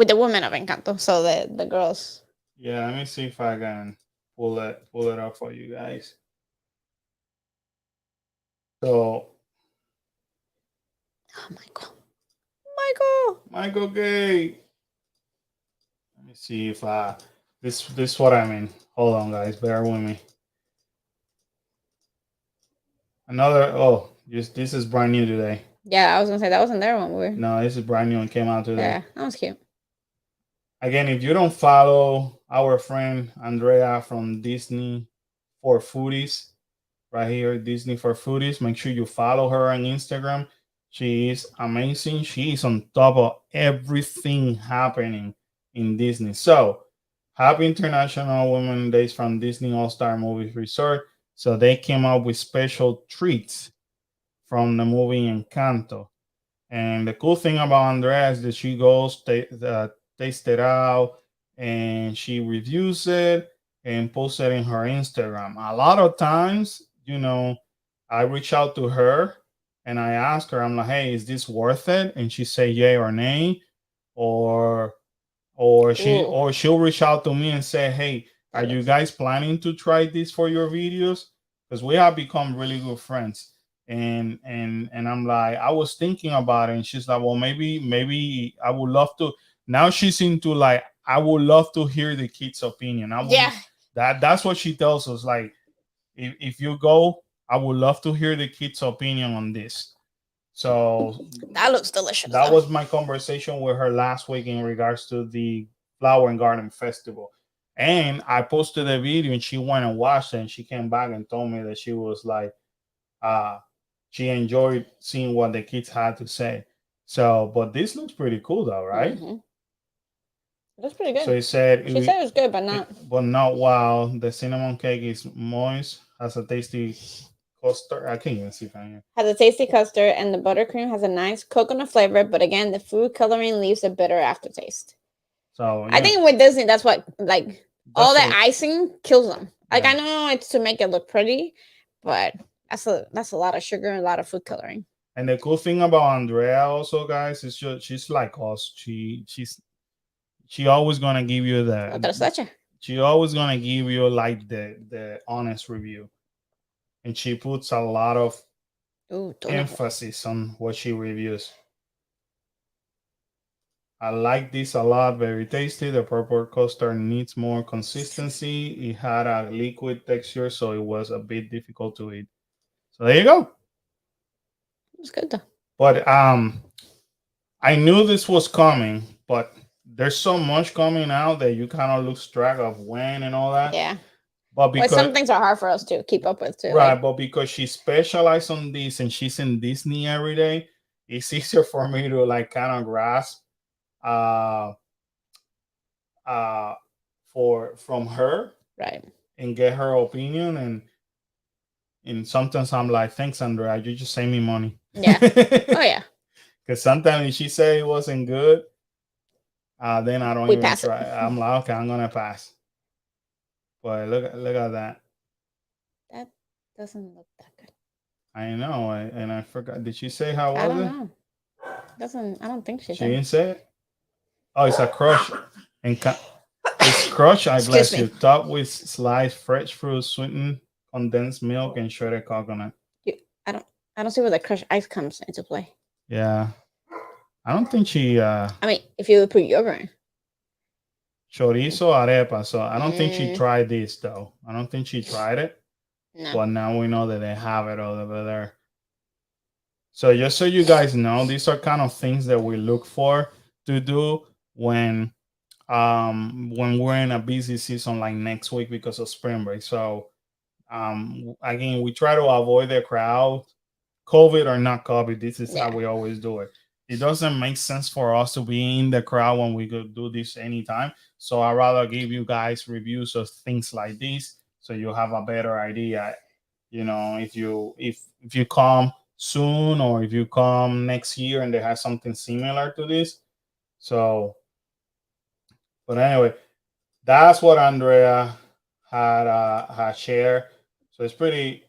the women of Encanto, so the girls. Yeah, let me see if I can pull it up for you guys. So, oh, Michael Gay. Let me see if this is what I mean. Hold on, guys, bear with me. This is brand new today. Yeah, I was gonna say that wasn't there when we were. No, this is brand new and came out today. Yeah, that was cute. Again, if you don't follow our friend Andrea from Disney for Foodies, right here, Disney for Foodies, make sure you follow her on Instagram. She is amazing. She is on top of everything happening in Disney. So, happy International Women's Day from Disney All-Star Movies Resort. So they came up with special treats from the movie Encanto. And the cool thing about Andrea is that she goes, taste it out, and she reviews it and posts it in her Instagram. A lot of times, I reach out to her and I ask her, I'm like, hey, is this worth it? And she say yay or nay, or she'll reach out to me and say, hey, are you guys planning to try this for your videos? Because we have become really good friends. And I'm like, I was thinking about it, and she's like, well, maybe I would love to. Now she's into like, I would love to hear the kids' opinion. That's what she tells us. Like, if you go, I would love to hear the kids' opinion on this. So that looks delicious. That was my conversation with her last week in regards to the Flower and Garden Festival. And I posted a video and she went and watched it, and she came back and told me that she was like, she enjoyed seeing what the kids had to say. So, but this looks pretty cool though, right? Mm-hmm. That's pretty good. So he said she said it was good, but not while the cinnamon cake is moist, has a tasty custard. I can't even see if I can. Has a tasty custard, and the buttercream has a nice coconut flavor, but again, the food coloring leaves a bitter aftertaste. So I think with Disney, that's what all the icing kills them. Like, I know it's to make it look pretty, but that's a lot of sugar and a lot of food coloring. And the cool thing about Andrea also, guys, is she's like us. She always gonna give you she always gonna give you like the honest review, and she puts a lot of emphasis on what she reviews. I like this a lot. Very tasty. The purple custard needs more consistency. It had a liquid texture, so it was a bit difficult to eat. So there you go. It's good though. But I knew this was coming, but there's so much coming out that you kind of lose track of when and all that. Yeah. But because some things are hard for us to keep up with too. Right, but because she specialized on this and she's in Disney every day, it's easier for me to like kind of grasp from her, right, and get her opinion. And sometimes I'm like, thanks, Andrea, you just save me money. Yeah. Oh yeah. Because sometimes if she say it wasn't good, then I don't We even pass it. try. I'm like, okay, I'm gonna pass. But look at that. That doesn't look that good. I know, and I forgot. Did she say how I was don't it? know. Doesn't. I don't think she She did. didn't say it. Oh, it's a crush. It's crushed. I Excuse bless me. you. Topped with sliced fresh fruit, sweetened condensed milk, and shredded coconut. I don't see where the crushed ice comes into play. Yeah, I don't think she I mean, if you put yogurt in. chorizo arepa. So I don't think she Mm. tried this though. I don't think she tried it. No. But now we know that they have it over there. So just so you guys know, these are kind of things that we look for to do when we're in a busy season like next week because of spring break. So again, we try to avoid the crowd, COVID or not COVID. This is how Yeah. we always do it. It doesn't make sense for us to be in the crowd when we could do this anytime. So I rather give you guys reviews of things like this so you have a better idea. You know, if you come soon or if you come next year and they have something similar to this. So, but anyway, that's what Andrea had shared. So it's pretty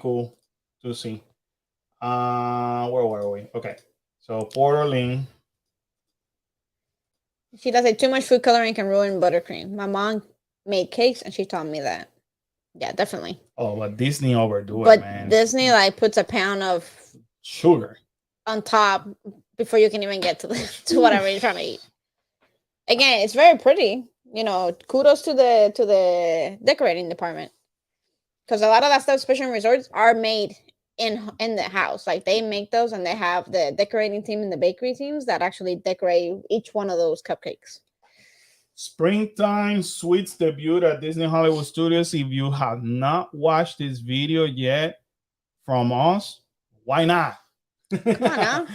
cool to see. Where were we? Okay, so Port Orleans. She does say too much food coloring can ruin buttercream. My mom made cakes and she taught me that. Yeah, definitely. Oh, but Disney overdo it, But man. Disney like puts a pound of Sugar. on top before you can even get to to whatever you're trying to eat. Again, it's very pretty. You know, kudos to the decorating department because a lot of that stuff, especially in resorts, are made in the house. Like they make those, and they have the decorating team and the bakery teams that actually decorate each one of those cupcakes. Springtime Sweets debut at Disney Hollywood Studios. If you have not watched this video yet from us, why not? Come on now.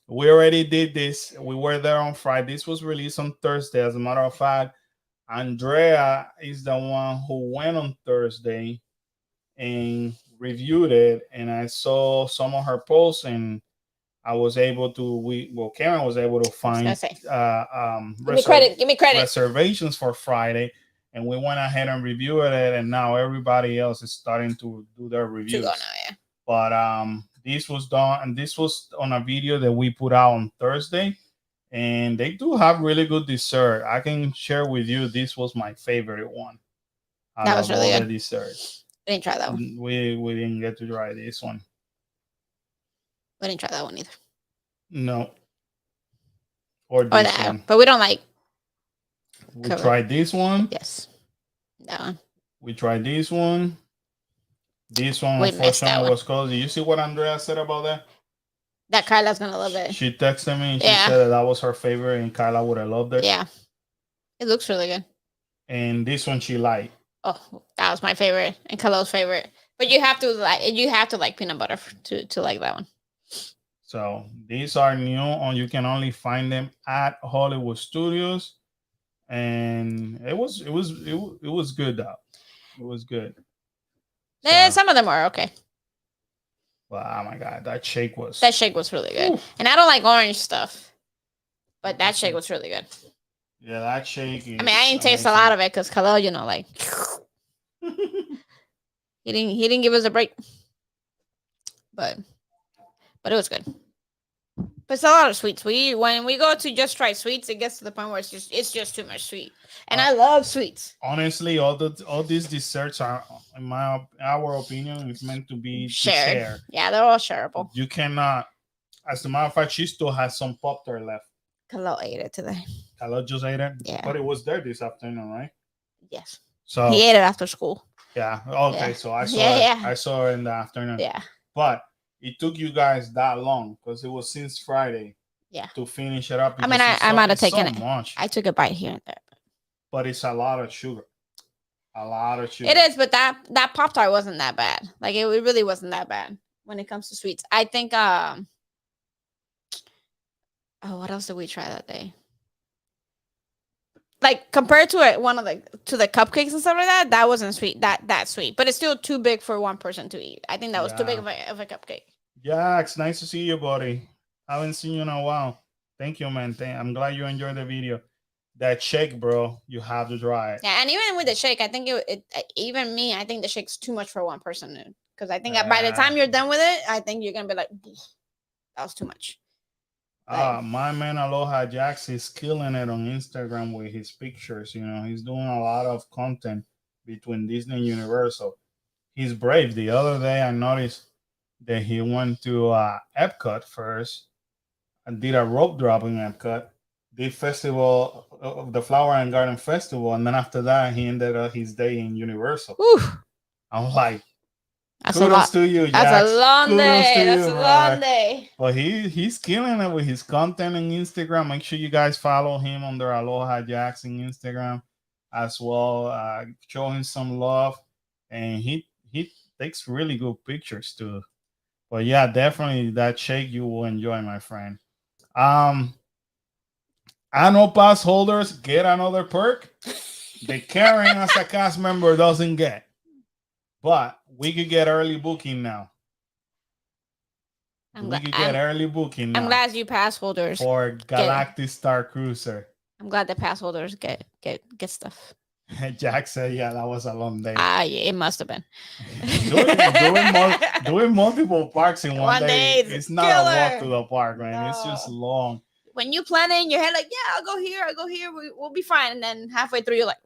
We already did this. We were there on Friday. This was released on Thursday. As a matter of fact, Andrea is the one who went on Thursday and reviewed it. And I saw some of her posts, and I was able to. Karen was able to find Give me credit. Give me credit. reservations for Friday, and we went ahead and reviewed it. And now everybody else is starting to do their reviews. Now, yeah. But this was done, and this was on a video that we put out on Thursday, and they do have really good dessert. I can share with you. This was my favorite one. That was really good. The desserts. We didn't try that one. We didn't get to try this one. We didn't try that one either. No. Or this one. But we don't like. We tried this one. Yes. That one. We tried this one. This one, We missed that unfortunately, one. was closed. Did you see what Andrea said about that? That Kyla's gonna love it. She texted me and she Yeah. said that was her favorite, and Kyla would have loved it. Yeah. It looks really good. And this one she liked. Oh, that was my favorite and Kyla's favorite. But you have to like peanut butter to like that one. So these are new, and you can only find them at Hollywood Studios. And it was good though. It was good. Some of them are okay. Well, oh my god, that shake was really good. Oof. And I don't like orange stuff, but that shake was really good. Yeah, that shake. I mean, I didn't taste a lot of it because Kyla, like he didn't give us a break, but it was good. But it's a lot of sweets. When we go to just try sweets, it gets to the point where it's just too much sweet. And I love sweets. Honestly, all these desserts are, in our opinion, it's meant to be shared. Yeah, they're all shareable. You cannot. As a matter of fact, she still has some Pop-Tart left. Kyla ate it today. Kyla just ate it? Yeah. But it was there this afternoon, right? Yes. So he ate it after school. Yeah. Okay. Yeah. So I saw it. I saw it in the afternoon. Yeah. But it took you guys that long because it was since Friday. Yeah. To finish it up. I mean, I might have taken it. Much. I took a bite here and there. But it's a lot of sugar. A lot of sugar. It is, but that Pop-Tart wasn't that bad. Like it really wasn't that bad when it comes to sweets. I think what else did we try that day? Like compared to the cupcakes and stuff like that, that wasn't sweet. That sweet, but it's still too big for one person to eat. I think that was too big of a cupcake. Yeah, it's nice to see you, buddy. I haven't seen you in a while. Thank you, man. I'm glad you enjoyed the video. that shake, bro, you have to try it. Yeah, and even with the shake, I think even me, I think the shake's too much for one person. Because I think by the time you're done with it, I think you're gonna be like, that was too much. My man Aloha Jax is killing it on Instagram with his pictures. You know, he's doing a lot of content between Disney and Universal. He's brave. The other day, I noticed that he went to Epcot first and did a rope drop in Epcot, did festival of the Flower and Garden Festival, and then after that, he ended up his day in Universal. Whew. I'm like, that's kudos to you, Jax. That's a long kudos day. That's you, a long day. But he's killing it with his content on Instagram. Make sure you guys follow him under Aloha Jackson Instagram as well. Show him some love, and he takes really good pictures too. But yeah, definitely that shake you will enjoy, my friend. Annual pass holders get another perk. The Karen as a cast member doesn't get, but we could get early booking now. I'm glad you pass holders for Galactic Star Cruiser. I'm glad the pass holders get stuff. Jack said, "Yeah, that was a long day." Yeah, it must have been. doing multiple parks in one day. It's not killer. A walk to the park, man. No. It's just long. When you plan it in your head, like, yeah, I'll go here. We'll be fine. And then halfway through, you're like,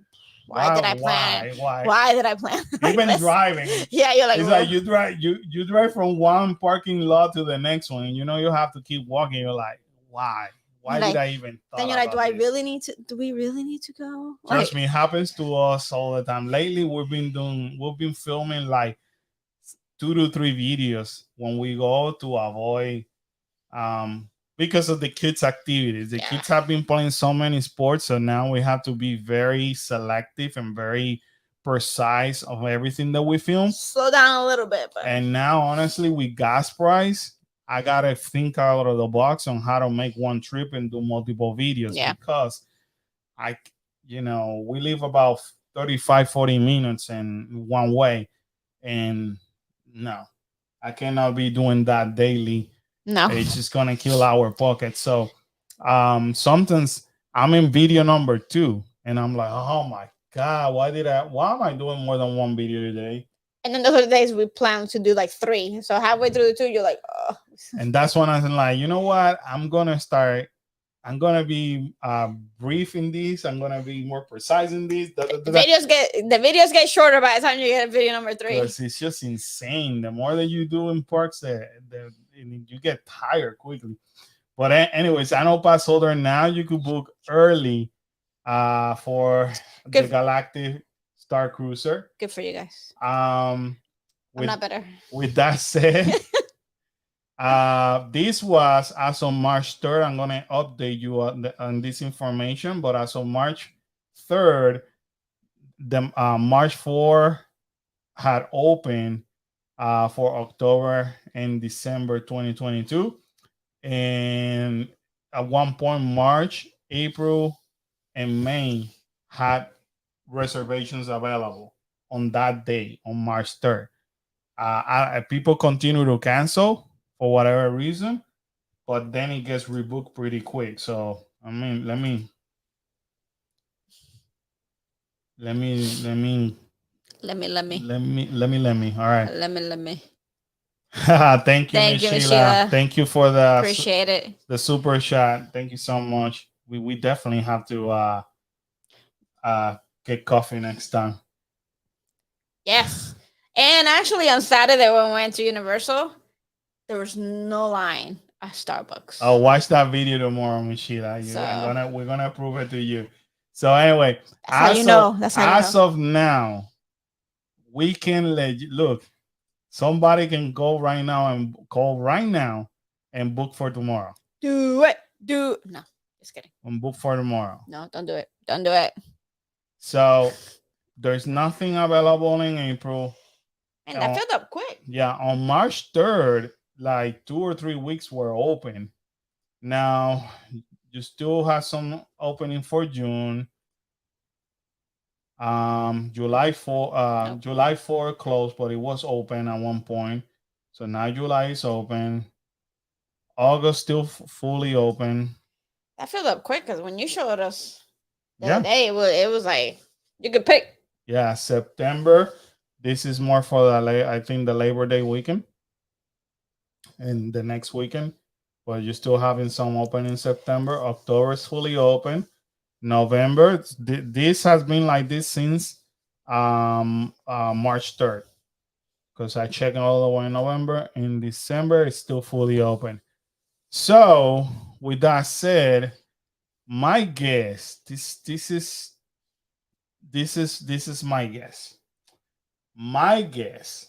why did I plan? Why did I plan? Even driving. Yeah, you're like, it's like you drive from one parking lot to the next one, and you know you have to keep walking. You're like, why? Why did I even? Then you're like, do we really need to go? Trust me, it happens to us all the time. Lately, we've been filming like 2 to 3 videos when we go to avoid because of the kids' activities. The kids have been playing so many sports, so now we have to be very selective and very precise of everything that we film. Slow down a little bit. And now, honestly, with gas price, I gotta think out of the box on how to make one trip and do multiple videos because we live about 35-40 minutes in one way, and no, I cannot be doing that daily. No, it's just gonna kill our pocket. So sometimes I'm in video number 2 and I'm like, oh my god, why am I doing more than one video today? And then the other days we plan to do like 3. So halfway through the 2, you're like, oh. And that's when I'm like, you know what? I'm gonna be brief in this. I'm gonna be more precise in this. The videos get shorter by the time you get video number 3. Because it's just insane. The more that you do in parks, you get tired quickly. But anyways, I know pass holder now you could book early for the Galactic Star Cruiser. Good for you guys. I'm not better. With that said, this was as of March 3rd. I'm gonna update you on this information, but as of March 3rd, the March 4 had opened for October and December 2022, and at one point March, April, and May had reservations available on that day, on March 3rd. People continue to cancel for whatever reason, but then it gets rebooked pretty quick. So I mean, let me. All right. Let me. Thank you, Sheila. Thank you for the appreciate it. The super chat. Thank you so much. We definitely have to get coffee next time. Yes. And actually on Saturday when we went to Universal, there was no line at Starbucks. I'll watch that video tomorrow, Miss Sheila. We're gonna prove it to you. So anyway, as of now, we can look. Somebody can go right now and call right now and book for tomorrow. Do it. No, just kidding. And book for tomorrow. No, don't do it. Don't do it. So there's nothing available in April. And that filled up quick. Yeah, on March 3rd, like 2 or 3 weeks were open. Now you still have some opening for June. July 4 closed, but it was open at one point. So now July is open. August still fully open. That filled up quick because when you showed us The other day it was like you could pick. Yeah, September. This is more for I think the Labor Day weekend and the next weekend. But you're still having some open in September. October is fully open. November, this has been like this since March 3rd. Because I checked all the way in November. In December, it's still fully open. So, with that said, my guess, this is my guess. My guess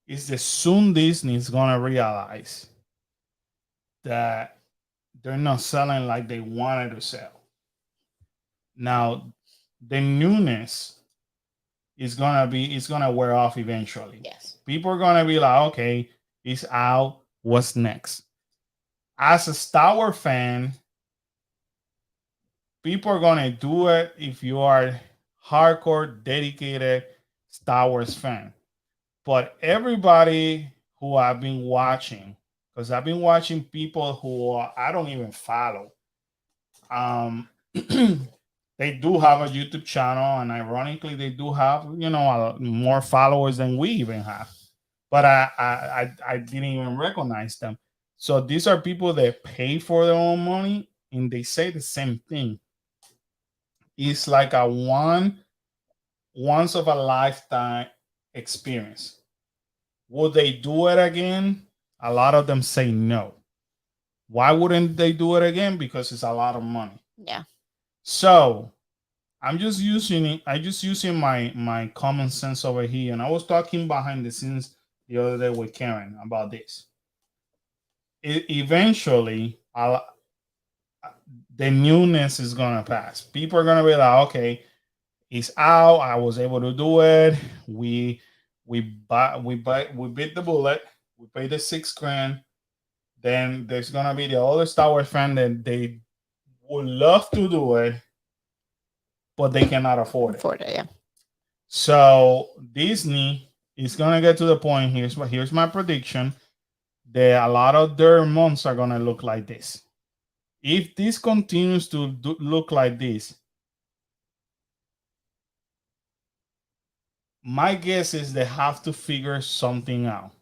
is that soon Disney is gonna realize that they're not selling like they wanted to sell. Now, the newness is gonna wear off eventually. Yes. People are gonna be like, okay, it's out. What's next? As a Star Wars fan, people are gonna do it if you are hardcore, dedicated Star Wars fan. But everybody who I've been watching, because I've been watching people who I don't even follow, they do have a YouTube channel, and ironically, they do have more followers than we even have. But I didn't even recognize them. So these are people that pay for their own money, and they say the same thing. It's like a once of a lifetime experience. Would they do it again? A lot of them say no. Why wouldn't they do it again? Because it's a lot of money. Yeah. So I'm just using my common sense over here. And I was talking behind the scenes the other day with Karen about this. Eventually, the newness is gonna pass. People are gonna be like, okay, it's out. I was able to do it. We bit the bullet. We paid the $6,000. Then there's gonna be the other Star Wars fan that they would love to do it, but they cannot afford it. Yeah. So Disney is gonna get to the point. Here's my prediction that a lot of their months are gonna look like this. If this continues to look like this, my guess is they have to figure something out.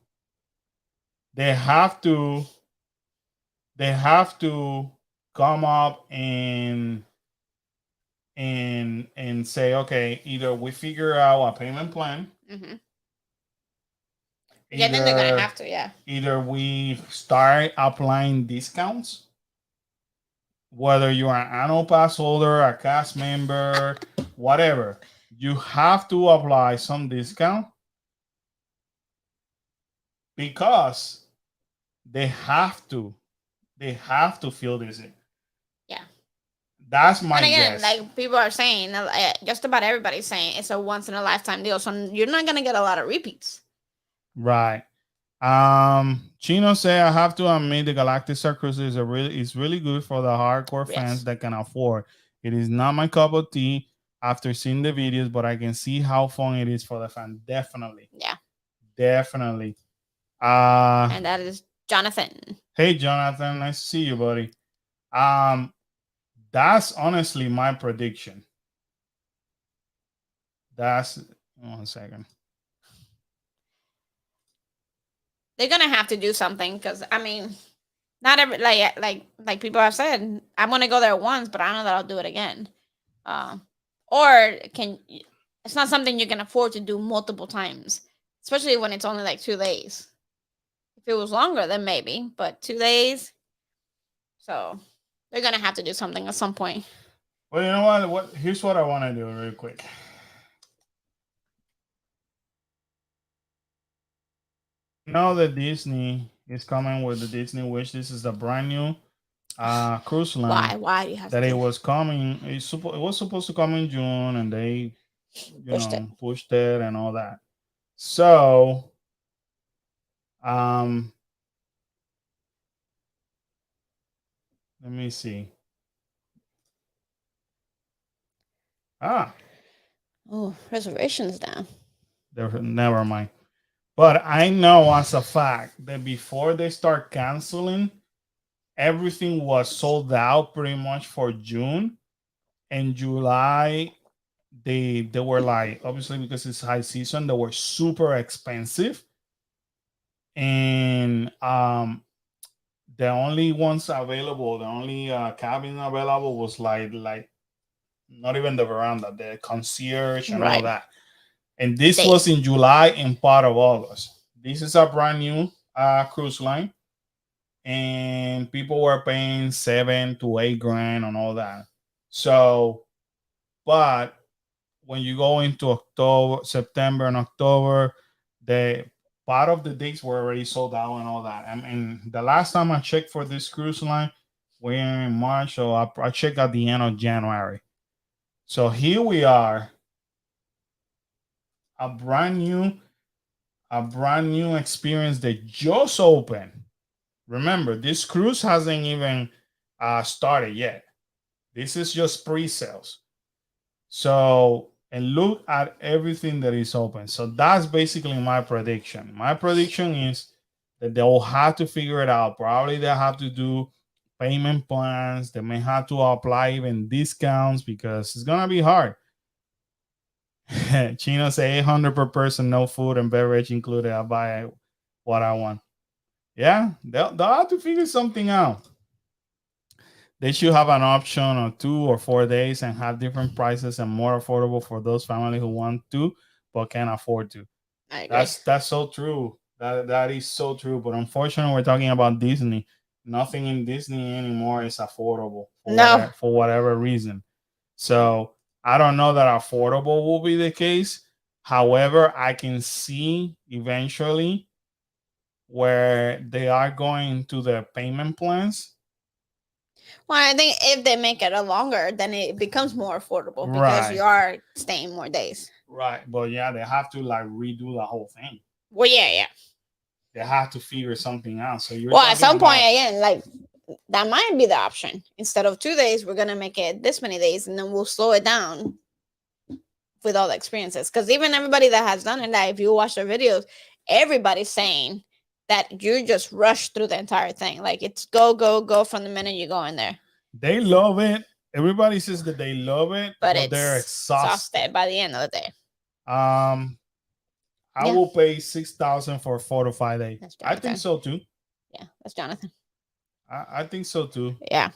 They have to come up and say, okay, either we figure out a payment plan. Mm-hmm. Yeah, then they're gonna have to. Yeah. Either we start applying discounts, whether you are an annual pass holder, a cast member, whatever, you have to apply some discount because they have to feel this in. Yeah. That's my and again, guess. like people are saying, just about everybody's saying it's a once in a lifetime deal, so you're not gonna get a lot of repeats. Right. Chino say I have to admit the Galactic Star Cruiser is really good for the hardcore fans that can afford. It is not my cup of tea after seeing the videos, but I can see how fun it is for the fan. Definitely. Yeah. Definitely. And that is Jonathan. Hey Jonathan, nice to see you, buddy. That's honestly my prediction. That's 1 second. They're gonna have to do something because I mean, not every like people have said, I'm gonna go there once, but I don't know that I'll do it again. Or it's not something you can afford to do multiple times, especially when it's only like 2 days. If it was longer, then maybe, but 2 days. So they're gonna have to do something at some point. Well, you know what? Here's what I want to do real quick. Now that Disney is coming with the Disney Wish, this is the brand new cruise line. Why do you have that to it was coming? It was supposed to come in June, and they pushed it and all that. So, let me see. Oh, reservations down. Never mind. But I know as a fact that before they start canceling, everything was sold out pretty much for June. In July, they were like, obviously because it's high season, they were super expensive. And the only ones available, the only cabin available was like not even the veranda, the concierge and all Right. that. And this was Days. in July and part of August. This is a brand new cruise line, and people were paying 7 to 8 grand on all that. So, but when you go into October, September, and October, the part of the dates were already sold out and all that. I mean, the last time I checked for this cruise line, we're in March, so I checked at the end of January. So here we are, a brand new, experience that just opened. Remember, this cruise hasn't even started yet. This is just pre-sales. So, and look at everything that is open. So that's basically my prediction. My prediction is that they'll have to figure it out. Probably they'll have to do payment plans. They may have to apply even discounts because it's gonna be hard. Chino say 800 per person, no food and beverage included. I buy what I want. Yeah, they'll have to figure something out. They should have an option of 2 or 4 days and have different prices and more affordable for those families who want to but can't afford to. I agree. That's so true. That is so true. But unfortunately, we're talking about Disney. Nothing in Disney anymore is affordable No. for whatever reason. So I don't know that affordable will be the case. However, I can see eventually where they are going to the payment plans. Well, I think if they make it a longer, then it becomes more affordable because Right. you are staying more days. Right. But yeah, they have to like redo the whole thing. Well, yeah. They have to figure something out. So you're Well, at talking some point, about, again, like that might be the option. Instead of 2 days, we're gonna make it this many days, and then we'll slow it down with all the experiences. Because even everybody that has done it, that if you watch their videos, everybody's saying that you just rush through the entire thing. Like it's go, go, go from the minute you go in there. they love it. Everybody says that they love it, But but they're it's exhausted. by the end of the day. I Yeah. will pay 6,000 for 4 to 5 days. That's I think Jonathan. so too. Yeah, that's Jonathan. I think so too. Yeah,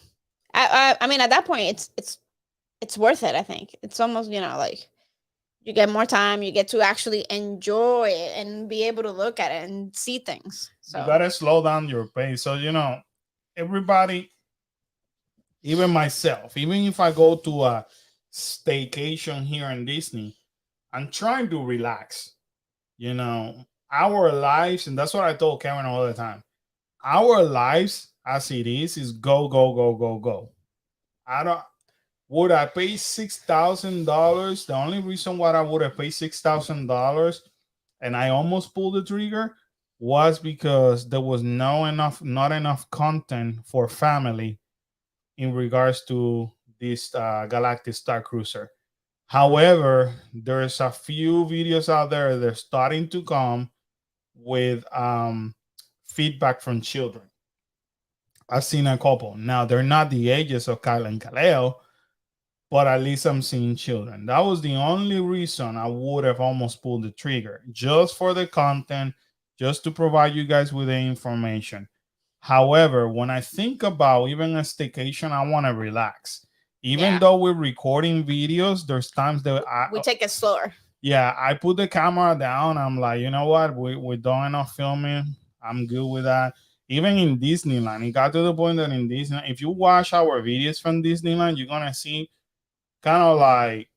I mean, at that point, it's worth it. I think it's almost like you get more time, you get to actually enjoy it and be able to look at it and see things. So You gotta slow down your pace. So everybody, even myself, even if I go to a staycation here in Disney, I'm trying to relax. Our lives, and that's what I told Karen all the time. Our lives, as it is go, go, go, go, go. I don't. Would I pay $6,000? The only reason why I would have paid $6,000 and I almost pulled the trigger was because there was not enough content for family in regards to this Galactic Star Cruiser. However, there's a few videos out there that are starting to come with feedback from children. I've seen a couple. Now, they're not the ages of Kyla and Kaleo, but at least I'm seeing children. That was the only reason I would have almost pulled the trigger, just for the content, just to provide you guys with the information. However, when I think about even a staycation, I want to relax. Even though we're recording videos, there's times that we take it slower. Yeah, I put the camera down. I'm like, you know what? We're done enough filming. I'm good with that. Even in Disneyland, it got to the point that in Disneyland, if you watch our videos from Disneyland, you're going to see kind of like,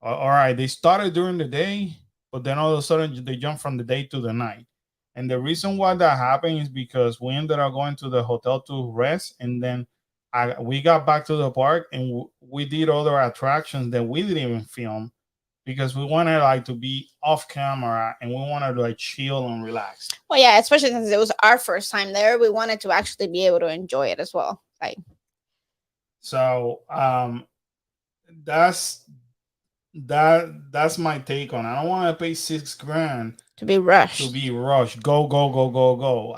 all right, they started during the day, but then all of a sudden they jump from the day to the night. And the reason why that happened is because we ended up going to the hotel to rest, and then we got back to the park and we did other attractions that we didn't even film because we wanted like to be off camera and we wanted to like chill and relax. Well, yeah, especially since it was our first time there, we wanted to actually be able to enjoy it as well. Like, so that's my take on it. I don't want to pay $6,000 to be rushed. Go, go, go, go, go.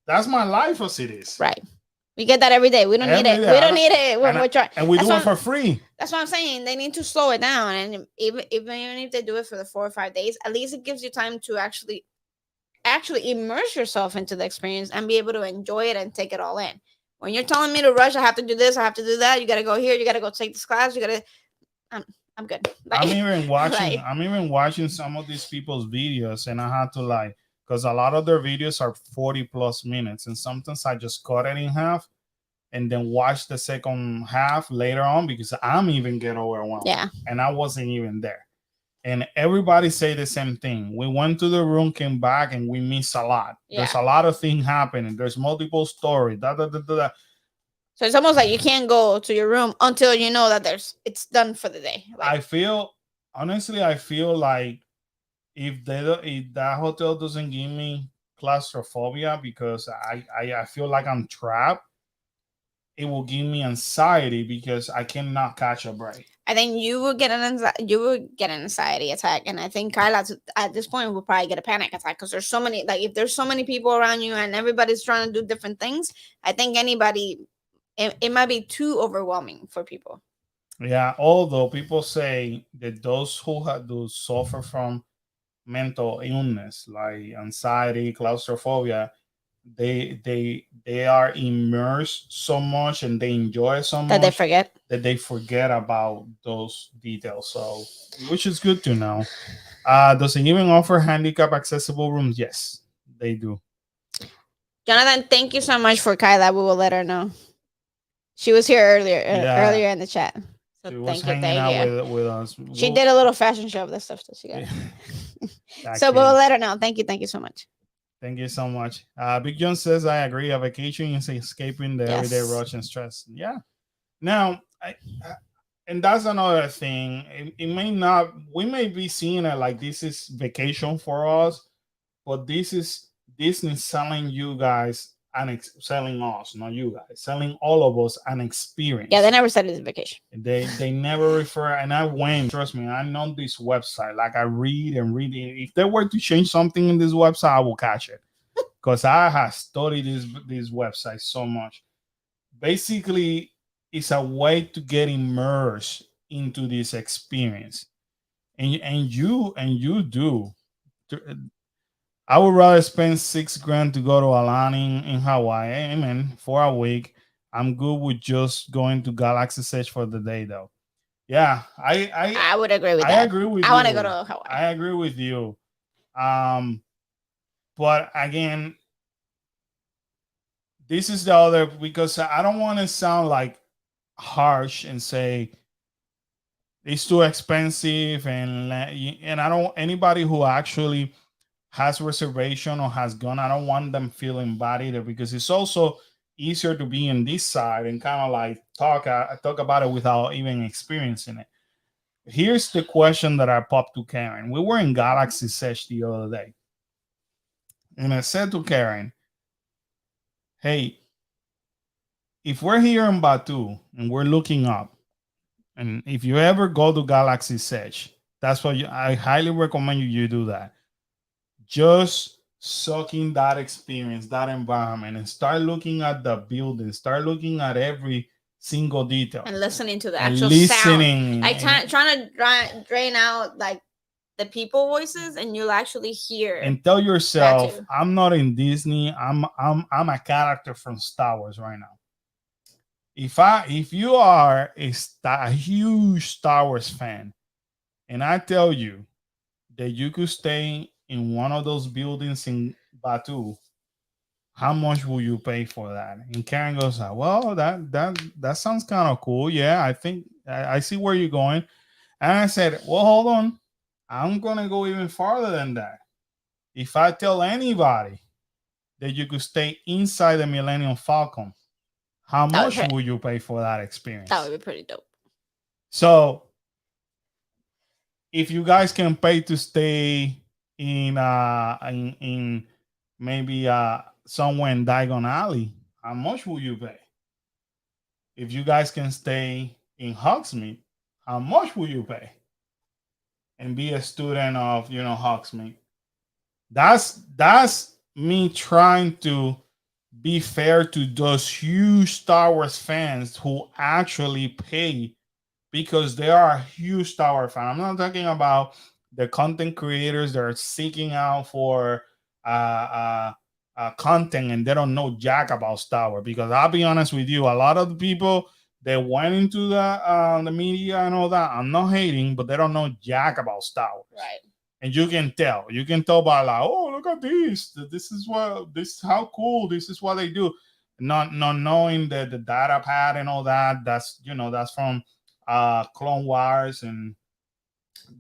That's my life as it is. Right. We get that every day. We don't need Every it. day. We don't need it when we're trying. And we That's do it what for free. That's what I'm saying. They need to slow it down, and even if they do it for the 4 or 5 days, at least it gives you time to actually immerse yourself into the experience and be able to enjoy it and take it all in. When you're telling me to rush, I have to do this, I have to do that. You got to go here. You got to go take this class. You got to. I'm good. I'm even watching. like- I'm even watching some of these people's videos, and I had to like because a lot of their videos are 40 plus minutes, and sometimes I just cut it in half and then watch the second half later on because I'm even get overwhelmed. Yeah. And I wasn't even there. And everybody say the same thing. We went to the room, came back, and we miss a lot. Yeah. There's a lot of things happening. There's multiple stories. So it's almost like you can't go to your room until you know that it's done for the day. I feel honestly, I feel like if that hotel doesn't give me claustrophobia because I feel like I'm trapped, it will give me anxiety because I cannot catch a break. I think you would get an anxiety attack, and I think Kyla at this point will probably get a panic attack because there's so many. Like if there's so many people around you and everybody's trying to do different things, I think it might be too overwhelming for people. Yeah, although people say that those who do suffer from mental illness like anxiety, claustrophobia, they are immersed so much and they enjoy so much That they forget about those details. So, which is good to know. Does it even offer handicap accessible rooms? Yes, they do. Jonathan, thank you so much for Kyla. We will let her know. She was here earlier in the chat. So She was thank you, hanging out with us. She did a little fashion show of this stuff that she got. So we'll let her know. Thank you so much. Thank you so much. Big John says, I agree. A vacation is escaping the everyday rush and stress. Yeah. Now, and that's another thing. It may not, we may be seeing it like this is vacation for us, but this is Disney selling you guys and selling us, not you guys, selling all of us an experience. Yeah, they never said it's a vacation. They never refer, and I went. Trust me, I know this website. Like I read and read. If they were to change something in this website, I will catch it because I have studied this website so much. Basically, it's a way to get immersed into this experience, and you do. I would rather spend $6,000 to go to Alani in Hawaii. Amen. For a week. I'm good with just going to Galaxy's Edge for the day, though. Yeah, I would agree with that. I agree with you. I want to go to Hawaii. I agree with you. But again, this is the other because I don't want to sound like harsh and say it's too expensive and I don't anybody who actually has reservation or has gone, I don't want them feeling bad either because it's also easier to be in this side and kind of like talk about it without even experiencing it. Here's the question that I popped to Karen. We were in Galaxy's Edge the other day, and I said to Karen, hey, if we're here in Batu and we're looking up, and if you ever go to Galaxy's Edge, that's what I highly recommend you do that. Just soak in that experience, that environment, and start looking at the building, start looking at every single detail, and listening to the actual sound. Like trying to drain out like the people voices, and you'll actually hear and tell yourself, I'm not in Disney. I'm a character from Star Wars right now. If you are a huge Star Wars fan, and I tell you that you could stay in one of those buildings in Batu, how much will you pay for that? And Karen goes, well, that sounds kind of cool. Yeah, I think I see where you're going. And I said, well, hold on. I'm going to go even farther than that. If I tell anybody that you could stay inside the Millennium Falcon, how much will you pay for that experience? That would be pretty dope. So if you guys can pay to stay in maybe somewhere in Diagon Alley, how much will you pay? If you guys can stay in Hogsmeade, how much will you pay? And be a student of Hogsmeade. That's me trying to be fair to those huge Star Wars fans who actually pay because they are a huge Star Wars fan. I'm not talking about the content creators that are seeking out for uh, uh, content and they don't know jack about Star Wars. Because I'll be honest with you, a lot of the people that went into the media and all that, I'm not hating, but they don't know jack about Star Wars. Right. And you can tell. You can tell by like, oh, look at this. This is what this how cool. This is what they do. Not knowing that the data pad and all that. That's that's from Clone Wars and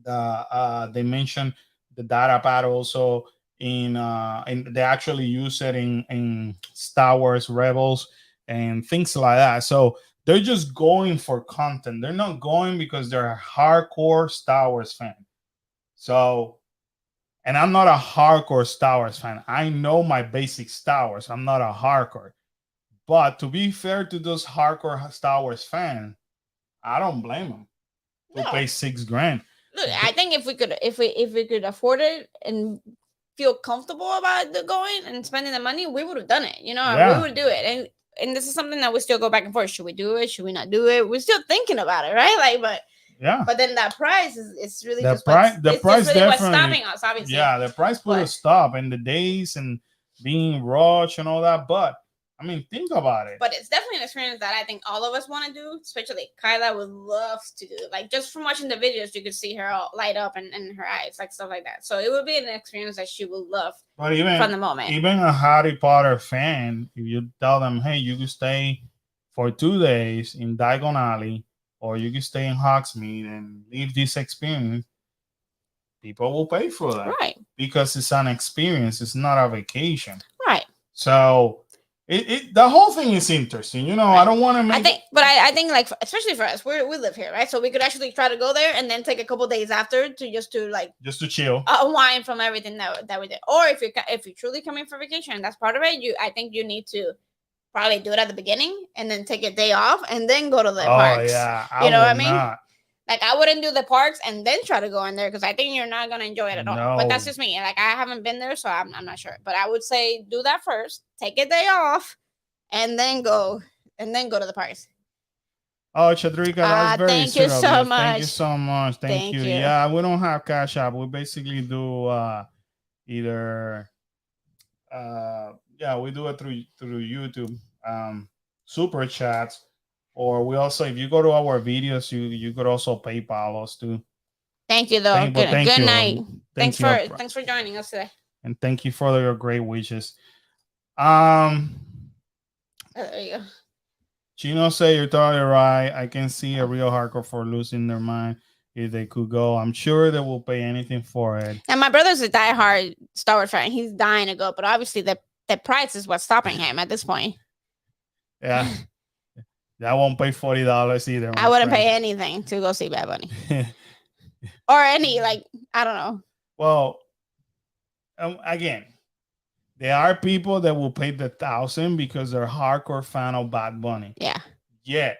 they mentioned the data pad also and they actually use it in Star Wars Rebels and things like that. So they're just going for content. They're not going because they're a hardcore Star Wars fan. So, and I'm not a hardcore Star Wars fan. I know my basic Star Wars. I'm not a hardcore. But to be fair to those hardcore Star Wars fans, I don't blame them to No. pay $6,000. Look, I think if we could afford it and feel comfortable about going and spending the money, we would have done it. Yeah. We would do it. And this is something that we still go back and forth. Should we do it? Should we not do it? We're still thinking about it, right? Like, but then that price is really The just price what's definitely stopping us, obviously. Yeah, the price put a stop in the days and being rushed and all that. But I mean, think about it. But it's definitely an experience that I think all of us want to do, especially Kyla would love to do. Like, just from watching the videos, you could see her all light up and her eyes, like stuff like that. So it would be an experience that she would love But even from the moment. Even a Harry Potter fan, if you tell them, hey, you can stay for 2 days in Diagon Alley, or you can stay in Hogsmeade and live this experience, people will pay for that. Right. Because it's an experience, it's not a vacation. Right. So the whole thing is interesting. Right. I don't want to make. I think like especially for us, we live here, right? So we could actually try to go there and then take a couple days after to chill, unwind from everything that we did. Or if you're truly coming for vacation and that's part of it, I think you need to probably do it at the beginning and then take a day off and then go to the parks. Yeah, you know what I mean? Like, I wouldn't do the parks and then try to go in there because I think you're not going to enjoy it at all. But that's just me. Like, I haven't been there, so I'm not sure. But I would say do that first. Take a day off and then go to the parks. Oh, Chadrika, that's very thank you so much. Thank you so much. Thank you. Yeah, we don't have Cash App. We basically do either we do it through YouTube, super chats. Or we also, if you go to our videos, you could also PayPal us too. Thank you, though. Good night. Thanks for joining us today. And thank you for your great wishes. There you go. Chino say you're totally right. I can see a real hardcore for losing their mind if they could go. I'm sure they will pay anything for it. And my brother's a diehard Star Wars fan. He's dying to go, but obviously the price is what's stopping him at this point. Yeah. I won't pay $40 either. I wouldn't pay anything to go see Bad Bunny. Or any, I don't know. Well, again, there are people that will pay the $1,000 because they're hardcore fan of Bad Bunny. Yeah. Yet,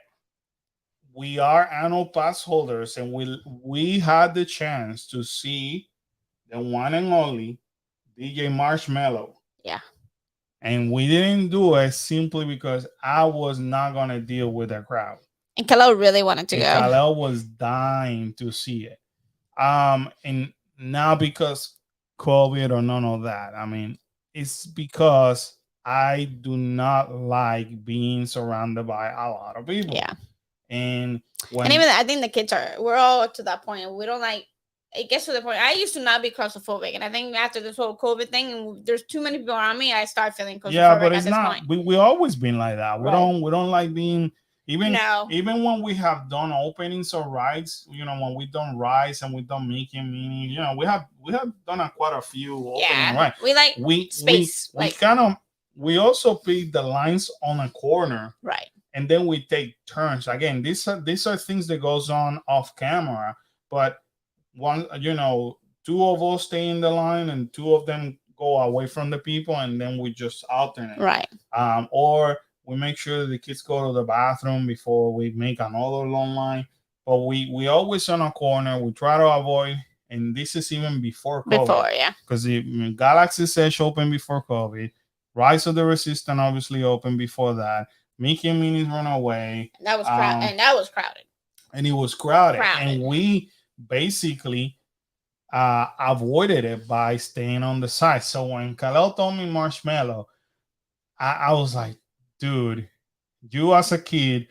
we are annual pass holders, and we had the chance to see the one and only DJ Marshmello. Yeah. And we didn't do it simply because I was not going to deal with the crowd. And Kyla really wanted to go. Kyla was dying to see it. And not because COVID or none of that. I mean, it's because I do not like being surrounded by a lot of people. Yeah. And even I think the kids we're all to that point. We don't like. It gets to the point. I used to not be claustrophobic, and I think after this whole COVID thing, and there's too many people around me, I start feeling claustrophobic. Yeah, but it's not. We always been like that. We right. We don't like being even when we have done openings or rides. When we done rides and we done making meaning. We have done quite a few opening rides. We like space. We also pick the lines on a corner, right? And then we take turns. Again, these are things that goes on off camera, but one, 2 of us stay in the line and 2 of them go away from the people, and then we just alternate. Right. Or we make sure that the kids go to the bathroom before we make another long line. But we always on a corner. We try to avoid, and this is even before COVID. Before, yeah. Because the Galaxy Edge opened before COVID. Rise of the Resistance obviously opened before that. Mickey and Minnie's Runaway. That was crowded, and that was crowded. And it was crowded. Crowded. And we basically avoided it by staying on the side. So when Kyla told me Marshmallow, I was like, dude, you as a kid,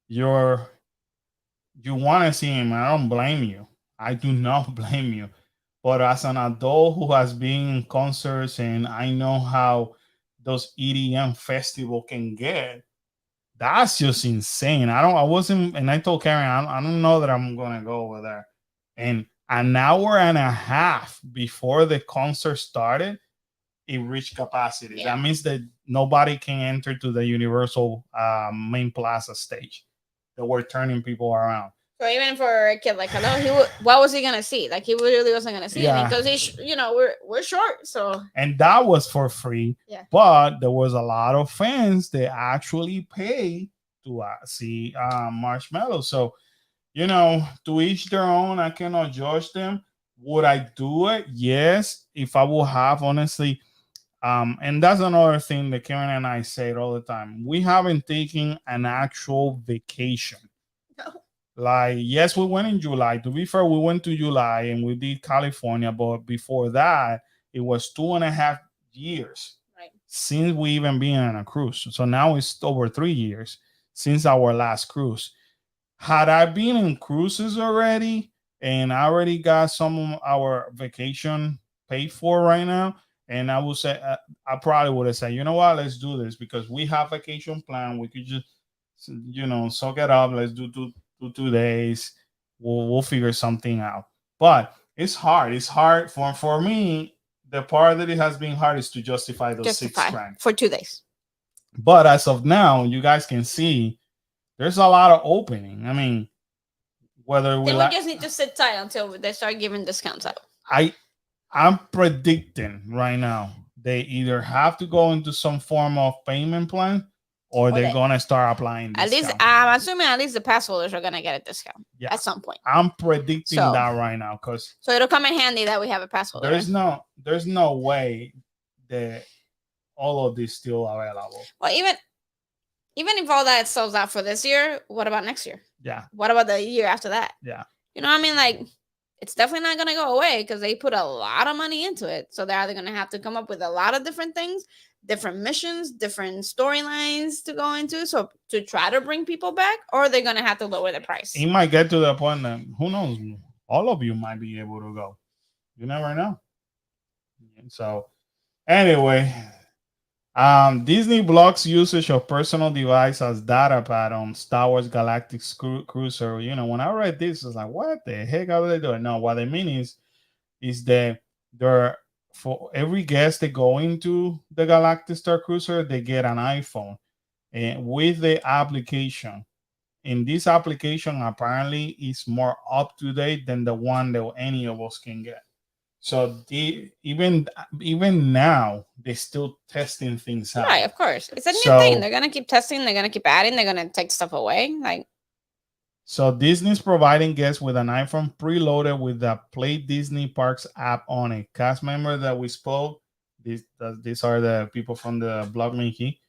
you want to see him. I don't blame you. I do not blame you. But as an adult who has been in concerts and I know how those EDM festival can get, that's just insane. I wasn't, and I told Karen, I don't know that I'm gonna go over there. And an hour and a half before the concert started, it reached capacity. Yeah. That means that nobody can enter to the Universal main plaza stage. They were turning people around. So even for a kid like hello, what was he gonna see? Like he really wasn't gonna see Yeah. because he's we're short, so And that was for free. Yeah. But there was a lot of fans that actually pay to see Marshmallow. So to each their own. I cannot judge them. Would I do it? Yes, if I will have honestly. And that's another thing that Karen and I say it all the time. We haven't taken an actual vacation. No. Like, yes, we went in July. To be fair, we went to July and we did California, but before that, it was 2.5 years Right. since we even been on a cruise. So now it's over 3 years since our last cruise. Had I been in cruises already and I already got some of our vacation paid for right now, and I would say I probably would have said, you know what, let's do this because we have vacation plan. We could just soak it up. Let's do 2 days. We'll figure something out. But it's hard. It's hard for me. The part that it has been hard is to justify those $6,000 for 2 days. But as of now, you guys can see there's a lot of opening. I mean, whether we just need to sit tight until they start giving discounts out. I'm predicting right now they either have to go into some form of payment plan or they're gonna start applying discount. At least I'm assuming at least the pass holders are gonna get a discount at some point. I'm predicting that right now because it'll come in handy that we have a pass holder. There's no way that all of this still available. Well, even if all that sells out for this year, what about next year? Yeah. What about the year after that? Yeah. You know what I mean? Like, it's definitely not going to go away because they put a lot of money into it. So they're either going to have to come up with a lot of different things, different missions, different storylines to go into. So to try to bring people back, or they're going to have to lower the price. It might get to the point that, who knows, all of you might be able to go. You never know. So anyway, Disney blocks usage of personal device as data pad on Star Wars Galactic Cruiser. When I read this, I was like, what the heck are they doing? No, what they mean is that they're, for every guest that go into the Galactic Star Cruiser, they get an iPhone and with the application. In this application, apparently, is more up to date than the one that any of us can get. So even now, they're still testing things out. Right, of course. It's a new thing. They're gonna keep testing. They're gonna keep adding. They're gonna take stuff away. So Disney's providing guests with an iPhone preloaded with the Play Disney Parks app on it. Cast member that we spoke, these are the people from the blog Mickey,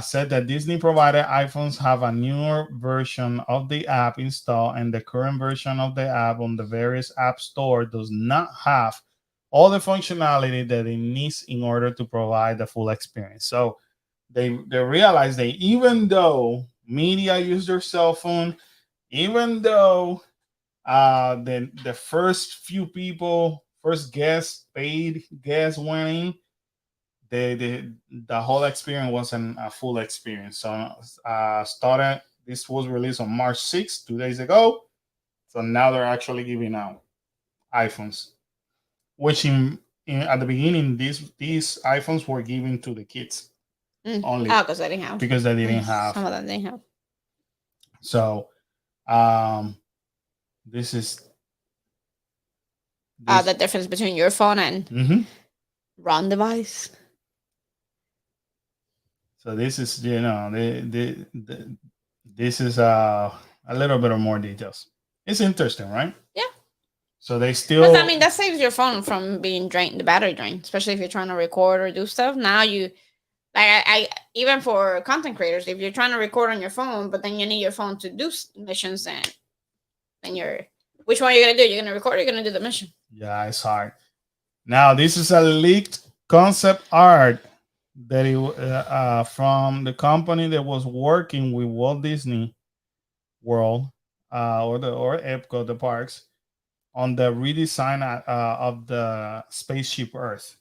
said that Disney provided iPhones have a newer version of the app installed, and the current version of the app on the various app store does not have all the functionality that it needs in order to provide the full experience. So they realize that even though media use their cell phone, even though the first few people, paid guests went in, the whole experience wasn't a full experience. So this was released on March 6th, 2 days ago. So now they're actually giving out iPhones, which at the beginning, these iPhones were given to the kids only. Because they didn't have. Because they didn't have. Some of them didn't have. So this is the difference between your phone and wrong device. So this is, this is a little bit of more details. It's interesting, right? Yeah. So they still. I mean, that saves your phone from being drained, the battery drain, especially if you're trying to record or do stuff. Now Like I even for content creators, if you're trying to record on your phone, but then you need your phone to do missions, then you're which one you're gonna do? You're gonna record. Or you're gonna do the mission. Yeah, it's hard. Now this is a leaked concept art that from the company that was working with Walt Disney World or Epcot, the parks, on the redesign of the spaceship Earth.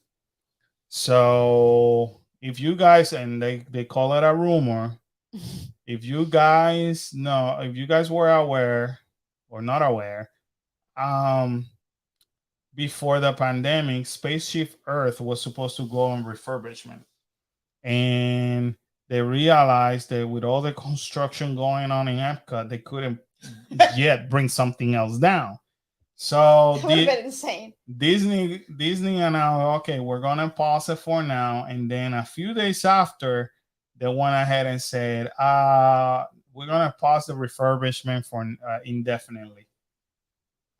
So if you guys, and they call it a rumor, if you guys know, if you guys were aware or not aware, um, before the pandemic, Spaceship Earth was supposed to go on refurbishment, and they realized that with all the construction going on in Epcot, they couldn't yet bring something else down. So That would have been insane. Disney announced, okay, we're gonna pause it for now, and then a few days after, they went ahead and said, we're gonna pause the refurbishment for indefinitely.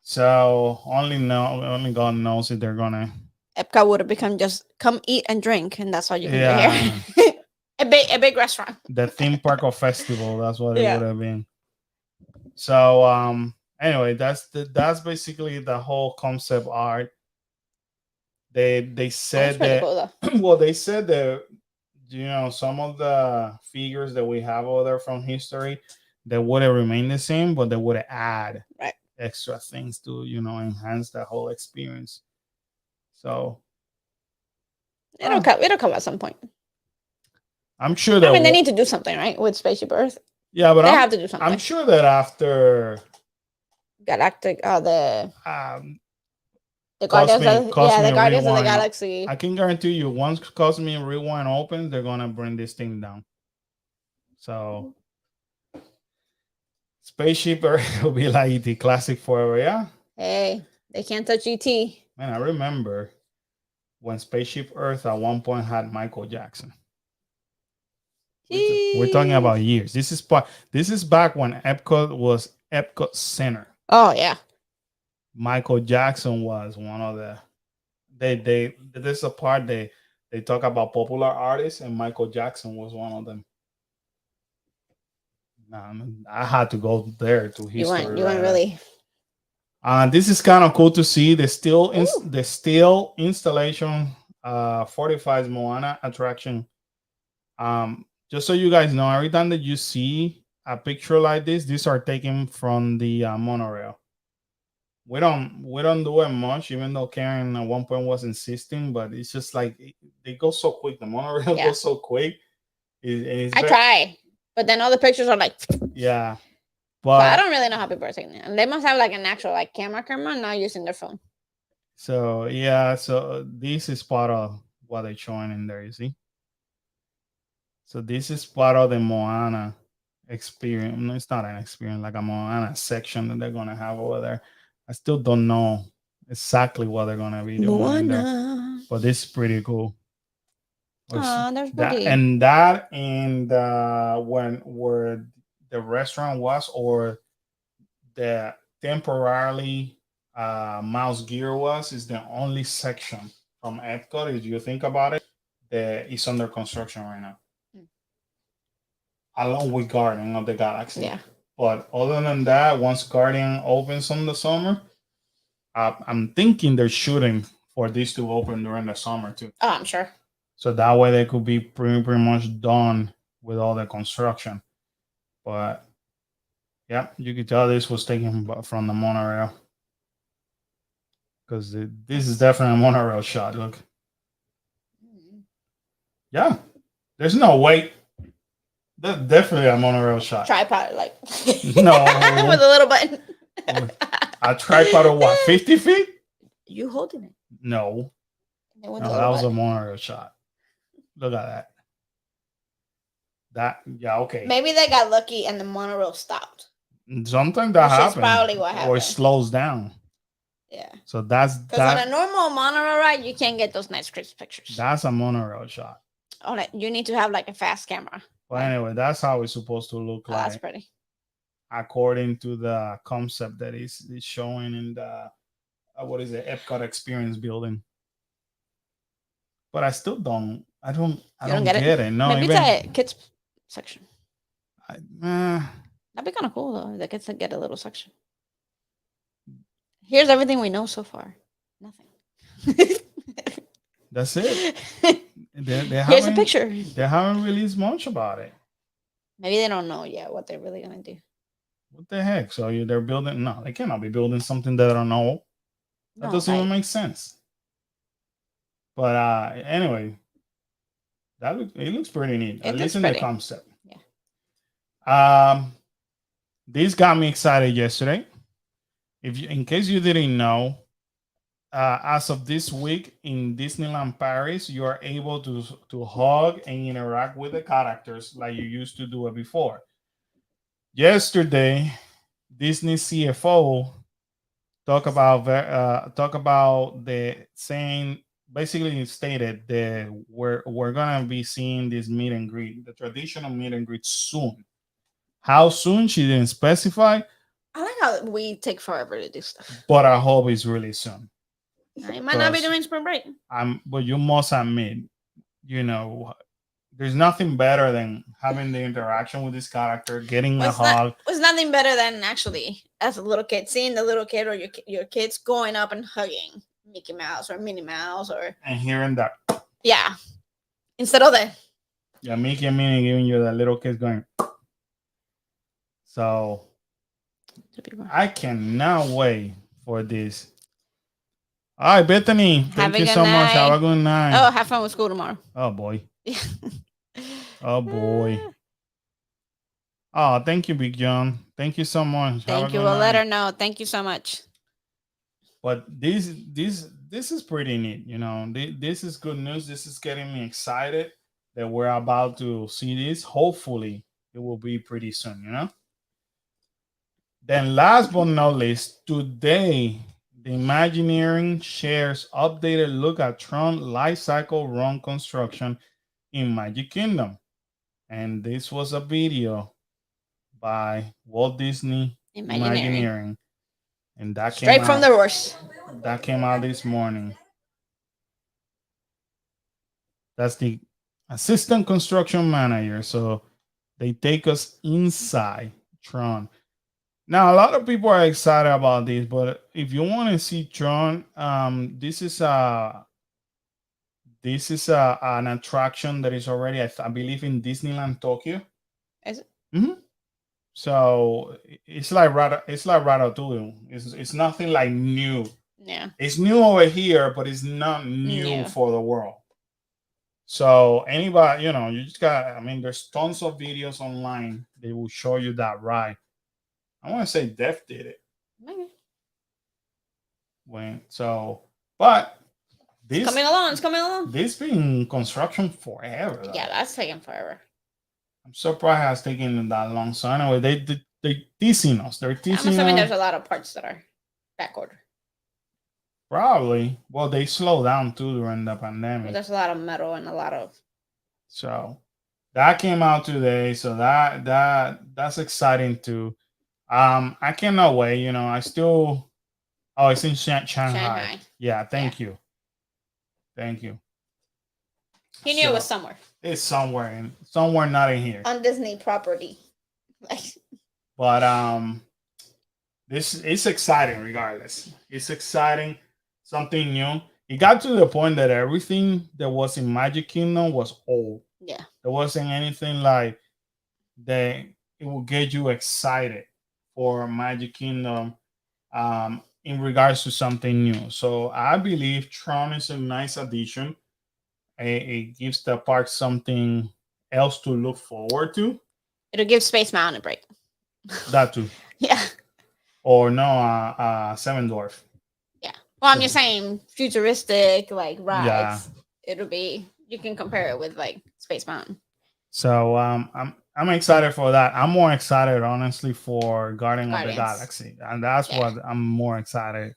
So only God knows if they're gonna. Epcot would have become just come eat and drink, and that's all you can Yeah, do here. a big restaurant. the theme park or festival. That's what it Yeah. would have been. So anyway, that's basically the whole concept art. They said pretty that cool though. well, they said that some of the figures that we have over there from history, they would have remained the same, but they would have add Right. extra things to enhance the whole experience. So It'll come at some point. I'm sure that I mean, they need to do something, right, with Spaceship Earth. yeah, but They have to do something. I'm sure that after Galactic, the Guardians of the Galaxy. I can guarantee you, once Cosmic Rewind opens, they're gonna bring this thing down. So Spaceship Earth will be like the classic forever. Yeah. Hey, they can't touch ET. Man, I remember when Spaceship Earth at one point had Michael Jackson. We're talking about years. This is back when Epcot was Epcot Center. Oh yeah. Michael Jackson was one of the there's a part they talk about popular artists, and Michael Jackson was one of them. I had to go there to history. You went really. This is kind of cool to see the steel installation 45's Moana attraction. Just so you guys know, every time that you see a picture like this, these are taken from the monorail. We don't do it much, even though Karen at one point was insisting, but it's just like they go so quick. The monorail goes so quick. I try, but then all the pictures are like yeah. But I don't really know how people are taking it. And they must have like an actual like camera, not using their phone. So yeah, so this is part of what they're showing in there, you see. So this is part of the Moana experience. No, it's not an experience, like a Moana section that they're gonna have over there. I still don't know exactly what they're gonna be doing there, but this is pretty cool. There's Buddy. And when where the restaurant was, or the temporarily Mouse Gear was, is the only section from Epcot, if you think about it, that is under construction right now, along with Guardian of the Galaxy. Yeah. But other than that, once Guardian opens in the summer, I'm thinking they're shooting for this to open during the summer too. Oh, I'm sure. So that way they could be pretty much done with all the construction. But yeah, you could tell this was taken from the monorail, because this is definitely a monorail shot. Look. Yeah, there's no way. That's definitely a monorail shot. Tripod, like no, with a little button. A tripod of what, 50 feet? You holding it? No, that was a monorail shot. Look at that. Okay. Maybe they got lucky and the monorail stopped. Something that happens. Probably what happened. Or it slows down. Yeah. So that's because on a normal monorail ride, you can't get those nice crisp pictures. That's a monorail shot. Oh, you need to have like a fast camera. But anyway, that's how it's supposed to look like. That's pretty. According to the concept that is showing in the what is it, Epcot Experience building. But I still don't I don't You don't get get it. No, Maybe even it's a kids section. I, That'd be kind of cool though. The kids to get a little section. Here's everything we know so far. Nothing. that's it. They Here's a haven't picture. they haven't released much about it. Maybe they don't know yet what they're really gonna do. What the heck? So they're building? No, they cannot be building something that I don't know. That No, doesn't even like make sense. But anyway, it looks pretty neat. it At least looks in the pretty. concept. Yeah. This got me excited yesterday. In case you didn't know, as of this week in Disneyland Paris, you are able to hug and interact with the characters like you used to do it before. Yesterday, Disney CFO talk about the saying, basically stated that we're gonna be seeing this meet and greet, the traditional meet and greet soon. How soon she didn't specify, I like how we take forever to do stuff. but I hope it's really soon. You might not be Because doing spring break. but you must admit, there's nothing better than having the interaction with this character, getting a hug. Was nothing better than actually, as a little kid, seeing the little kid or your kids going up and hugging Mickey Mouse or Minnie Mouse and hearing that. Yeah. Instead of that. Yeah, Mickey and Minnie giving you that little kids going. So I cannot wait for this. All right, Bethany. Thank you so much. Have a good night. Oh, have fun with school tomorrow. Oh boy. Oh boy. Oh, thank you, Big John. Thank you so much. Thank you. We'll let her know. Thank you so much. But this is pretty neat. This is good news. This is getting me excited that we're about to see this. Hopefully, it will be pretty soon. Then, last but not least, today the Imagineering shares updated look at Tron lifecycle run construction in Magic Kingdom, and this was a video by Walt Disney Imagineering. And that straight came from the Roars. That came out this morning. That's the assistant construction manager. So they take us inside Tron. Now, a lot of people are excited about this, but if you want to see Tron, this is an attraction that is already, I believe, in Disneyland Tokyo. Is it? Mm-hmm. So it's like Ratatouille. It's nothing like new. Yeah. It's new over here, but it's not new for the world. So anybody, you just there's tons of videos online. They will show you that ride. I want to say Def did it. Maybe. But this it's coming along. It's coming along. This been in construction forever. Though. Yeah, that's taking forever. I'm surprised it has taken that long. So anyway, they teasing us. They're teasing. I'm assuming there's a lot of parts that are back order. Probably. Well, they slowed down too during the pandemic. Well, there's a lot of metal and a lot of. So that came out today. So that's exciting too. I cannot wait. I still. Oh, it's in Shanghai. Yeah. Thank you. Thank you. He knew it was somewhere. It's somewhere not in here. On Disney property. But this is exciting regardless. It's exciting. Something new. It got to the point that everything that was in Magic Kingdom was old. Yeah. There wasn't anything like that it will get you excited for Magic Kingdom in regards to something new. So I believe Tron is a nice addition. It gives the park something else to look forward to. It'll give Space Mountain a break. That too. Yeah. Or no, Seven Dwarf. Yeah. Well, I'm just saying futuristic like rides. Yeah. It'll be, you can compare it with like Space Mountain. So I'm excited for that. I'm more excited honestly for Guardians of the Galaxy. And that's what I'm more excited.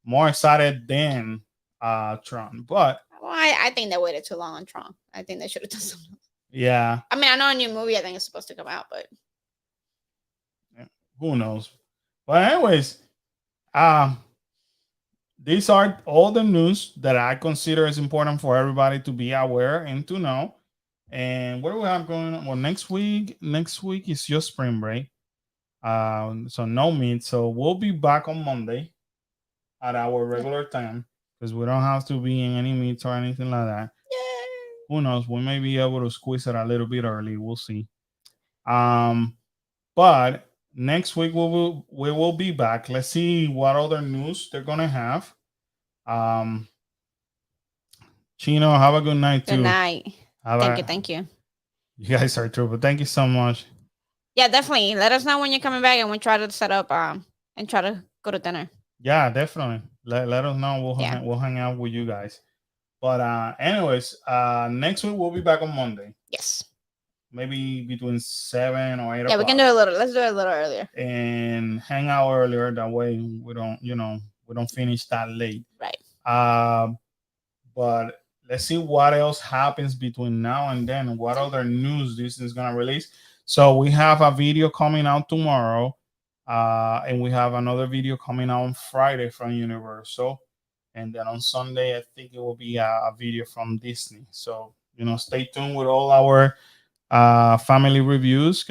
More excited than Tron. But I think they waited too long on Tron. I think they should have done something. Yeah. I know a new movie I think is supposed to come out, but who knows? But anyways, these are all the news that I consider is important for everybody to be aware and to know. And what do we have going on? Well, next week is just spring break. So no meet. So we'll be back on Monday at our regular time because we don't have to be in any meets or anything like that. Who knows? We may be able to squeeze it a little bit early. We'll see. But next week we will be back. Let's see what other news they're gonna have. Chino, have a good night too. Good night. Have Thank a- you. Thank you. You guys are true, but thank you so much. Yeah, definitely. Let us know when you're coming back, and we'll try to set up and try to go to dinner. Yeah, definitely. Let us know. Yeah. We'll hang out with you guys. But anyways, next week we'll be back on Monday. Yes. Maybe between 7 or 8 Yeah, o'clock. we can do it a little. Let's do it a little earlier. And hang out earlier. That way we don't finish that late. Right. But let's see what else happens between now and then. What other news this is gonna release. So we have a video coming out tomorrow, and we have another video coming out on Friday from Universal, and then on Sunday I think it will be a video from Disney. So stay tuned with all our family reviews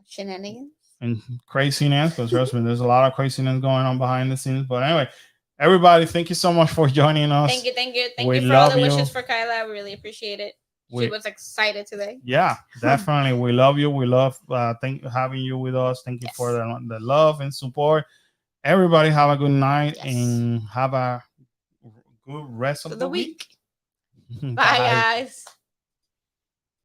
Shenanigans. and craziness, because trust me, there's a lot of craziness going on behind the scenes. But anyway, everybody, thank you so much for joining us. Thank you. Thank you. Thank We you for all love the you. wishes for Kyla. We really appreciate it. She was excited today. Yeah, definitely. We love you. We love having you with us. Thank you Yes. for the love and support. Everybody have a good night Yes. and have a good rest To of the the week. week. Bye, guys.